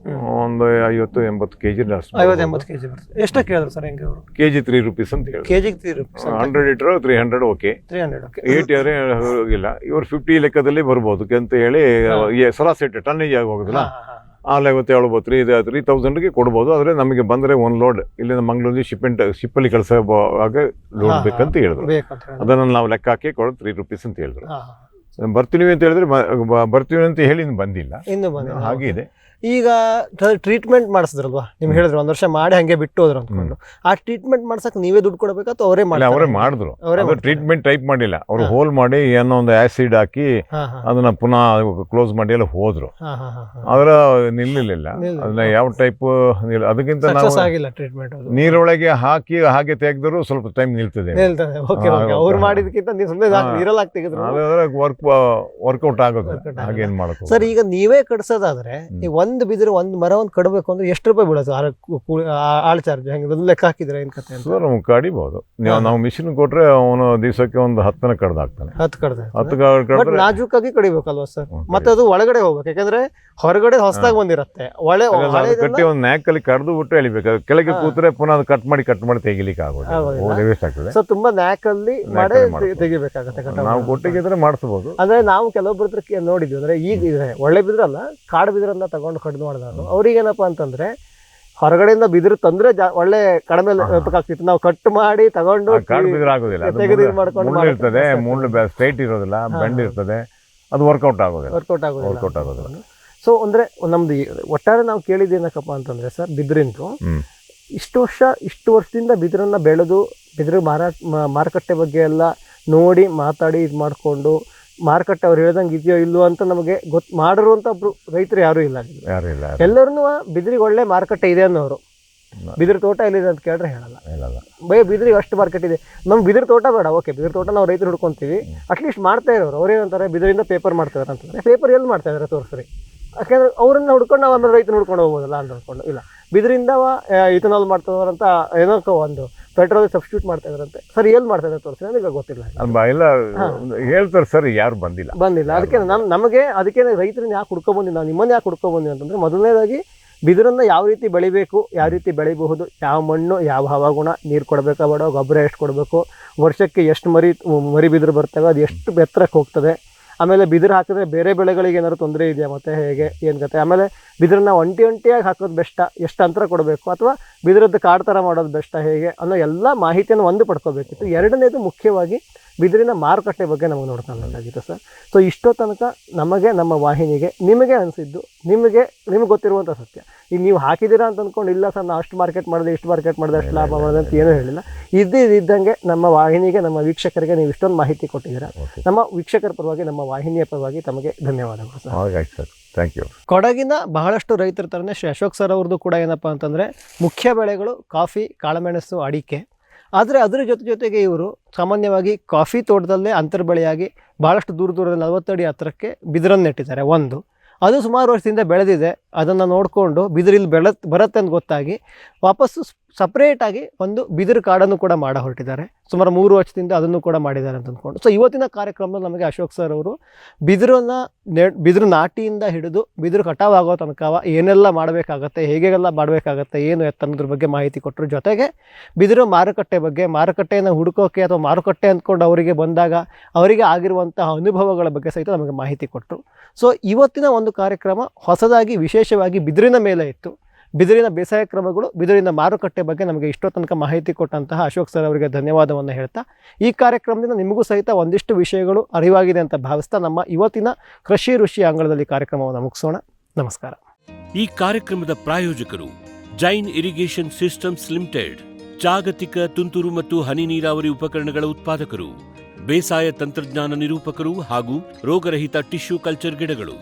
ಒಂದು 50-80 ಕೆಜಿ 50-80 ಕೆಜಿ ಬರುತ್ತೆ. ಎಷ್ಟಕ್ಕೆ ಕೇಳಿದ್ರು ಸರ್? ಹೆಂಗೆ ಅವರು? ಕೆಜಿ 3 ರುಪೀಸ್ ಅಂತ ಹೇಳಿ. ಕೆಜಿಗೆ 3 ರೂಪೀಸ್. 100 ಲೀಟರ್ 300. ಓಕೆ, 300. ಓಕೆ. 80 ಆದ್ರೆ ಹೋಗಿಲ್ಲ. ಇವರು 50 ಲೆಕ್ಕದಲ್ಲಿ ಬರ್ಬೋದು ಅಂತ ಹೇಳಿ ಸರಾಸರಿ ಟನ್ನೇಜ್ ಆಗಿ ಹೋಗುದಿಲ್ಲ. 3000ಗೆ ಕೊಡ್ಬೋದು. ಆದರೆ ನಮಗೆ ಬಂದರೆ ಒಂದು ಲೋಡ್ ಇಲ್ಲಿಂದ ಮಂಗಳೂರಿಗೆ ಶಿಪ್ಪಲ್ಲಿ ಕಳಿಸುವಾಗ ಲೋಡ್ ಬೇಕಂತ ಹೇಳಿದ್ರು. ಅದನ್ನು ನಾವು ಲೆಕ್ಕ ಹಾಕಿ ಕೊಡೋದು 3 ರುಪೀಸ್ ಅಂತ ಹೇಳಿದ್ರು. ಬರ್ತೀವಿ ಅಂತ ಹೇಳಿದ್ರೆ ಬರ್ತೀವಿ ಅಂತ ಹೇಳಿ ಬಂದಿಲ್ಲ. ಹಾಗೆ ಇದೆ. ಈಗ ಟ್ರೀಟ್ಮೆಂಟ್ ಮಾಡಿಸಿದ್ರಲ್ವಾ, ನಿಮ್ಗೆ ಹೇಳಿದ್ರು 1 ವರ್ಷ ಮಾಡಿ ಹಂಗೆ ಬಿಟ್ಟು ಹೋದ್ರು ಅಂದ್ಕೊಂಡು. ಆ ಟ್ರೀಟ್ಮೆಂಟ್ ಮಾಡ್ಸಕ್ ನೀವೇ ದುಡ್ಡು ಕೊಡಬೇಕಾ ಅಥವಾ ಅವರೇ ಮಾಡಿದ್ರು? ಟ್ರೀಟ್ಮೆಂಟ್ ಟೈಪ್ ಮಾಡಿಲ್ಲ, ಅವರು ಹೋಲ್ ಮಾಡಿ ಏನೋ ಒಂದು ಆಸಿಡ್ ಹಾಕಿ ಅದನ್ನ ಪುನಃ ಕ್ಲೋಸ್ ಮಾಡಿ ಎಲ್ಲ ಹೋದ್ರು. ಆದ್ರೆ ನಿಲ್ಲಿಲ್ಲ. ಅದನ್ನ ಯಾವ ಟೈಪ್ ಅದಕ್ಕಿಂತ ನಾವು ನೀರೊಳಗೆ ಹಾಕಿ ಹಾಗೆ ತೆಗೆದ್ರು ಸ್ವಲ್ಪ ಟೈಮ್ ನಿಲ್ತದೆ. ವರ್ಕೌಟ್ ಆಗೋದು ಹಾಗೇನ್ ಮಾಡೋದು. ಸರ್, ಈಗ ನೀವೇ ಕಟ್ಸೋದಾದ್ರೆ ಒಂದು ಬಿದಿರು ಒಂದು ಮರವನ್ನು ಕಡಬೇಕು ಅಂದ್ರೆ ಎಷ್ಟು ರೂಪಾಯಿ ಬೀಳುತ್ತೆ? ಆಳ್ ಚಾರ್ಜ್ ಹೆಂಗೆ ಲೆಕ್ಕ ಹಾಕಿದ್ರೆ ಏನ್ ಕತೆ? ಸರ್, ನಾವು ಕಡಿಬಹುದು. ನಾವು ಮಿಷಿನ್ ಕೊಟ್ರೆ ಅವನು ದಿವಸಕ್ಕೆ ಒಂದು 10 ಕಡ್ದಾಕ್ತಾನೆ. 10 ನಾಜೂಕಾಗಿ ಕಡಿಬೇಕಲ್ವಾ ಸರ್? ಮತ್ತೆ ಅದು ಒಳಗಡೆ ಹೋಗ್ಬೇಕು, ಯಾಕಂದ್ರೆ ಹೊರಗಡೆ ಹೊಸದಾಗಿ ಬಂದಿರತ್ತೆ. ಕಟ್ಟಿ ಒಂದು ನ್ಯಾಕಲ್ಲಿ ಕಡ್ದು ಬಿಟ್ಟು ಎಳಿಬೇಕು. ಕೆಳಗೆ ಕೂತ್ರೆ ಪುನಃ ಅದು ಕಟ್ ಮಾಡಿ ತೆಗಿಲಿಕ್ಕೆ ಆಗೋದು, ವೇಸ್ಟ್ ಆಗ್ತದೆ. ಸೊ ತುಂಬಾ ನ್ಯಾಕಲ್ಲಿ ಮಾಡಿ ತೆಗಿಬೇಕಾಗತ್ತೆ. ನಾವು ಕೊಟ್ಟಿಗಿದ್ರೆ ಮಾಡಿಸಬಹುದು. ಅಂದ್ರೆ ನಾವು ಕೆಲವೊಬ್ಬರ ನೋಡಿದ್ವಿ, ಅಂದ್ರೆ ಈಗ ಒಳ್ಳೆ ಬಿದ್ರಲ್ಲ, ಕಾಡು ಬಿದ್ರನ್ನ ತಗೊಂಡು ಕಡ್ದು ಮಾಡಿದವರು ಅವ್ರಿಗೇನಪ್ಪ ಅಂತಂದ್ರೆ ಹೊರಗಡೆಯಿಂದ ಬಿದಿರು ತಂದ್ರೆ ಒಳ್ಳೆ ಕಡಿಮೆ ಆಗ್ತಿತ್ತು. ನಾವು ಕಟ್ ಮಾಡಿ ತಗೊಂಡು ಇರ್ತದೆ, ಮುಳ್ಳು ಸ್ಟ್ರೈಟ್ ಇರೋದಿಲ್ಲ, ಬೆಂಡ್ ಇರ್ತದೆ, ಅದು ವರ್ಕೌಟ್ ಆಗೋದಿಲ್ಲ. ಸೊ ಅಂದ್ರೆ ನಮ್ದು ಒಟ್ಟಾರೆ ನಾವು ಕೇಳಿದ್ದೇನಕ್ಕಪ್ಪ ಅಂತಂದ್ರೆ ಸರ್, ಬಿದಿರಿಂದು ಇಷ್ಟು ವರ್ಷದಿಂದ ಬಿದಿರನ್ನ ಬೆಳೆದು ಬಿದಿರು ಮಾರುಕಟ್ಟೆ ಬಗ್ಗೆ ಎಲ್ಲ ನೋಡಿ ಮಾತಾಡಿ ಇದು ಮಾಡಿಕೊಂಡು ಮಾರುಕಟ್ಟೆ ಅವ್ರು ಹೇಳ್ದಂಗೆ ಇದೆಯೋ ಇಲ್ಲೋ ಅಂತ ನಮಗೆ ಮಾಡಿರುವಂತ ಒಬ್ರು ರೈತರು ಯಾರು ಇಲ್ಲ. ಎಲ್ಲರೂ ಬಿದಿರಿಗೆ ಒಳ್ಳೆ ಮಾರುಕಟ್ಟೆ ಇದೆ ಅನ್ನೋರು. ಬಿದಿರು ತೋಟ ಎಲ್ಲಿದೆ ಅಂತ ಕೇಳಿದ್ರೆ ಹೇಳಲ್ಲ. ಬಿದಿರಿಗೆ ಅಷ್ಟು ಮಾರ್ಕೆಟ್ ಇದೆ, ನಮ್ಗೆ ಬಿದಿರು ತೋಟ ಬೇಡ. ಓಕೆ, ಬಿದಿರು ತೋಟ ನಾವು ರೈತರು ಹುಡ್ಕೊಂತೀವಿ. ಅಟ್ಲೀಸ್ಟ್ ಮಾಡ್ತಾ ಇರೋರು ಅವ್ರೇನಂತಾರೆ, ಬಿದಿರಿಂದ ಪೇಪರ್ ಮಾಡ್ತಾರೆ ಅಂತಂದ್ರೆ ಪೇಪರ್ ಎಲ್ಲಿ ಮಾಡ್ತಾ ಇದಾರೆ ತೋರಿಸ್ರಿ. ಯಾಕೆಂದ್ರೆ ಅವ್ರನ್ನ ಹುಡ್ಕೊಂಡು ನಾವು ಆಮೇಲೆ ರೈತನ ಹುಡ್ಕೊಂಡು ಹೋಗ್ಬೋದಲ್ಲ ಅಂತ ಹೇಳ್ಕೊಂಡು. ಇಲ್ಲ, ಬಿದಿರಿಂದ ಇಥನಾಲ್ ಮಾಡ್ತಾರಂತ ಏನೋ ಒಂದು ಪೆಟ್ರೋಲ್ ಸಬ್ಸ್ಟಿಟ್ಯೂಟ್ ಮಾಡ್ತಾ ಇದ್ರಂತೆ. ಸರ್, ಎಲ್ಲಿ ಮಾಡ್ತಾ ಇದ್ದಾರೆ ತೋರಿಸಿ, ನನಗೆ ಗೊತ್ತಿಲ್ಲ. ಹೇಳ್ತಾರೆ ಸರ್, ಯಾರು ಬಂದಿಲ್ಲ. ಅದಕ್ಕೆ ಅದಕ್ಕೆ ರೈತರನ್ನ ಯಾಕೆ ಹುಡ್ಕೊಬಂದಿ, ನಾವು ನಿಮ್ಮನ್ನ ಯಾಕೆ ಹುಡ್ಕೊಬಂದಿ ಅಂತಂದ್ರೆ, ಮೊದಲನೇದಾಗಿ ಬಿದಿರನ್ನ ಯಾವ ರೀತಿ ಬೆಳಿಬೇಕು, ಯಾವ ರೀತಿ ಬೆಳಿಬಹುದು, ಯಾವ ಮಣ್ಣು, ಯಾವ ಹವಾಗುಣ, ನೀರು ಕೊಡಬೇಕಾ ಬೇಡ, ಗೊಬ್ಬರ ಎಷ್ಟು ಕೊಡಬೇಕು, ವರ್ಷಕ್ಕೆ ಎಷ್ಟು ಮರಿ ಬಿದಿರು ಬರ್ತವೆ, ಅದು ಎಷ್ಟು ಎತ್ತರಕ್ಕೆ ಹೋಗ್ತದೆ, ಆಮೇಲೆ ಬಿದಿರು ಹಾಕಿದ್ರೆ ಬೇರೆ ಬೆಳೆಗಳಿಗೆ ಏನಾದ್ರು ತೊಂದರೆ ಇದೆಯಾ, ಮತ್ತು ಹೇಗೆ ಏನು ಕತೆ, ಆಮೇಲೆ ಬಿದಿರನ್ನ ಒಂಟಿಯಾಗಿ ಹಾಕೋದು ಬೆಸ್ಟಾ, ಎಷ್ಟು ಅಂತರ ಕೊಡಬೇಕು, ಅಥವಾ ಬಿದಿರದ್ದು ಕಾಡು ಥರ ಮಾಡೋದು ಬೆಸ್ಟಾ, ಹೇಗೆ ಅನ್ನೋ ಎಲ್ಲ ಮಾಹಿತಿಯನ್ನು ಒಂದು ಪಡ್ಕೋಬೇಕಿತ್ತು. ಎರಡನೇದು ಮುಖ್ಯವಾಗಿ ಬಿದಿರಿನ ಮಾರುಕಟ್ಟೆ ಬಗ್ಗೆ ನಮಗೆ ನೋಡ್ಕೊಬೇಕಾಗಿತ್ತು ಸರ್. ಸೊ ಇಷ್ಟೋ ತನಕ ನಮಗೆ, ನಮ್ಮ ವಾಹಿನಿಗೆ, ನಿಮಗೆ ಅನಿಸಿದ್ದು, ನಿಮಗೆ ಗೊತ್ತಿರುವಂಥ ಸತ್ಯ. ಈಗ ನೀವು ಹಾಕಿದ್ದೀರಾ ಅಂತ ಅಂದ್ಕೊಂಡು ಇಲ್ಲ ಸರ್ ನಾವು ಅಷ್ಟು ಮಾರ್ಕೆಟ್ ಮಾಡಿದೆ, ಇಷ್ಟು ಮಾರ್ಕೆಟ್ ಮಾಡಿದೆ, ಅಷ್ಟು ಲಾಭ ಮಾಡಿದೆ ಅಂತ ಏನೂ ಹೇಳಿಲ್ಲ. ಇದ್ದಂಗೆ ನಮ್ಮ ವಾಹಿನಿಗೆ, ನಮ್ಮ ವೀಕ್ಷಕರಿಗೆ ನೀವು ಇಷ್ಟೊಂದು ಮಾಹಿತಿ ಕೊಟ್ಟಿದ್ದೀರಾ. ನಮ್ಮ ವೀಕ್ಷಕರ ಪರವಾಗಿ, ನಮ್ಮ ವಾಹಿನಿಯ ಪರವಾಗಿ ತಮಗೆ ಧನ್ಯವಾದಗಳು ಸರ್. ಆಯ್ತು ಸರ್, ಥ್ಯಾಂಕ್ ಯು. ಕೊಡಗಿನ ಬಹಳಷ್ಟು ರೈತರ ಥರನೇ ಶ್ರೀ ಅಶೋಕ್ ಸರ್ ಅವ್ರದ್ದು ಕೂಡ ಏನಪ್ಪ ಅಂತಂದರೆ ಮುಖ್ಯ ಬೆಳೆಗಳು ಕಾಫಿ, ಕಾಳುಮೆಣಸು, ಅಡಿಕೆ. ಆದರೆ ಅದರ ಜೊತೆಗೆ ಇವರು ಸಾಮಾನ್ಯವಾಗಿ ಕಾಫಿ ತೋಟದಲ್ಲೇ ಅಂತರ್ ಬೆಳೆಯಾಗಿ ಭಾಳಷ್ಟು ದೂರದ 40 ಅಡಿ ಹತ್ತಿರಕ್ಕೆ ಬಿದಿರನ್ನು ನೆಟ್ಟಿದ್ದಾರೆ. ಒಂದು ಅದು ಸುಮಾರು ವರ್ಷದಿಂದ ಬೆಳೆದಿದೆ. ಅದನ್ನು ನೋಡಿಕೊಂಡು ಬಿದಿರಿಲ್ಲಿ ಬರುತ್ತೆ ಅಂತ ಗೊತ್ತಾಗಿ ವಾಪಸ್ಸು ಸಪ್ರೇಟಾಗಿ ಒಂದು ಬಿದಿರು ಕಾಡನ್ನು ಕೂಡ ಮಾಡ ಹೊರಟಿದ್ದಾರೆ. ಸುಮಾರು 3 ವರ್ಷದಿಂದ ಅದನ್ನು ಕೂಡ ಮಾಡಿದ್ದಾರೆ ಅಂತ ಅಂದ್ಕೊಂಡು. ಸೊ ಇವತ್ತಿನ ಕಾರ್ಯಕ್ರಮದಲ್ಲಿ ನಮಗೆ ಅಶೋಕ್ ಸರ್ ಅವರು ಬಿದಿರು ನಾಟಿಯಿಂದ ಹಿಡಿದು ಬಿದಿರು ಕಟಾವಾಗೋ ತನಕ ಏನೆಲ್ಲ ಮಾಡಬೇಕಾಗತ್ತೆ, ಹೇಗೆಲ್ಲ ಮಾಡಬೇಕಾಗತ್ತೆ, ಏನು ಅನ್ನೋದ್ರ ಬಗ್ಗೆ ಮಾಹಿತಿ ಕೊಟ್ಟರು. ಜೊತೆಗೆ ಬಿದಿರು ಮಾರುಕಟ್ಟೆ ಬಗ್ಗೆ, ಮಾರುಕಟ್ಟೆಯನ್ನು ಹುಡುಕೋಕೆ ಅಥವಾ ಮಾರುಕಟ್ಟೆ ಅಂದ್ಕೊಂಡು ಅವರಿಗೆ ಬಂದಾಗ ಅವರಿಗೆ ಆಗಿರುವಂತಹ ಅನುಭವಗಳ ಬಗ್ಗೆ ಸಹಿತ ನಮಗೆ ಮಾಹಿತಿ ಕೊಟ್ಟರು. ಸೊ ಇವತ್ತಿನ ಒಂದು ಕಾರ್ಯಕ್ರಮ ಹೊಸದಾಗಿ ವಿಶೇಷವಾಗಿ ಬಿದಿರಿನ ಮೇಲೆ ಇತ್ತು. ಬಿದಿರಿನ ಬೇಸಾಯ ಕ್ರಮಗಳು, ಬಿದಿರಿನ ಮಾರುಕಟ್ಟೆ ಬಗ್ಗೆ ನಮಗೆ ಇಷ್ಟೋ ತನಕ ಮಾಹಿತಿ ಕೊಟ್ಟಂತಹ ಅಶೋಕ್ ಸರ್ ಅವರಿಗೆ ಧನ್ಯವಾದವನ್ನು ಹೇಳ್ತಾ, ಈ ಕಾರ್ಯಕ್ರಮದಿಂದ ನಿಮಗೂ ಸಹಿತ ಒಂದಿಷ್ಟು ವಿಷಯಗಳು ಅರಿವಾಗಿದೆ ಅಂತ ಭಾವಿಸ್ತಾ ನಮ್ಮ ಇವತ್ತಿನ ಕೃಷಿ ಋಷಿ ಅಂಗಳದಲ್ಲಿ ಕಾರ್ಯಕ್ರಮವನ್ನು ಮುಗಿಸೋಣ. ನಮಸ್ಕಾರ. ಈ ಕಾರ್ಯಕ್ರಮದ ಪ್ರಾಯೋಜಕರು ಜೈನ್ ಇರಿಗೇಷನ್ ಸಿಸ್ಟಮ್ಸ್ ಲಿಮಿಟೆಡ್, ಜಾಗತಿಕ ತುಂತುರು ಮತ್ತು ಹನಿ ನೀರಾವರಿ ಉಪಕರಣಗಳ ಉತ್ಪಾದಕರು, ಬೇಸಾಯ ತಂತ್ರಜ್ಞಾನ ನಿರೂಪಕರು ಹಾಗೂ ರೋಗರಹಿತ ಟಿಶ್ಯೂ ಕಲ್ಚರ್ ಗಿಡಗಳು.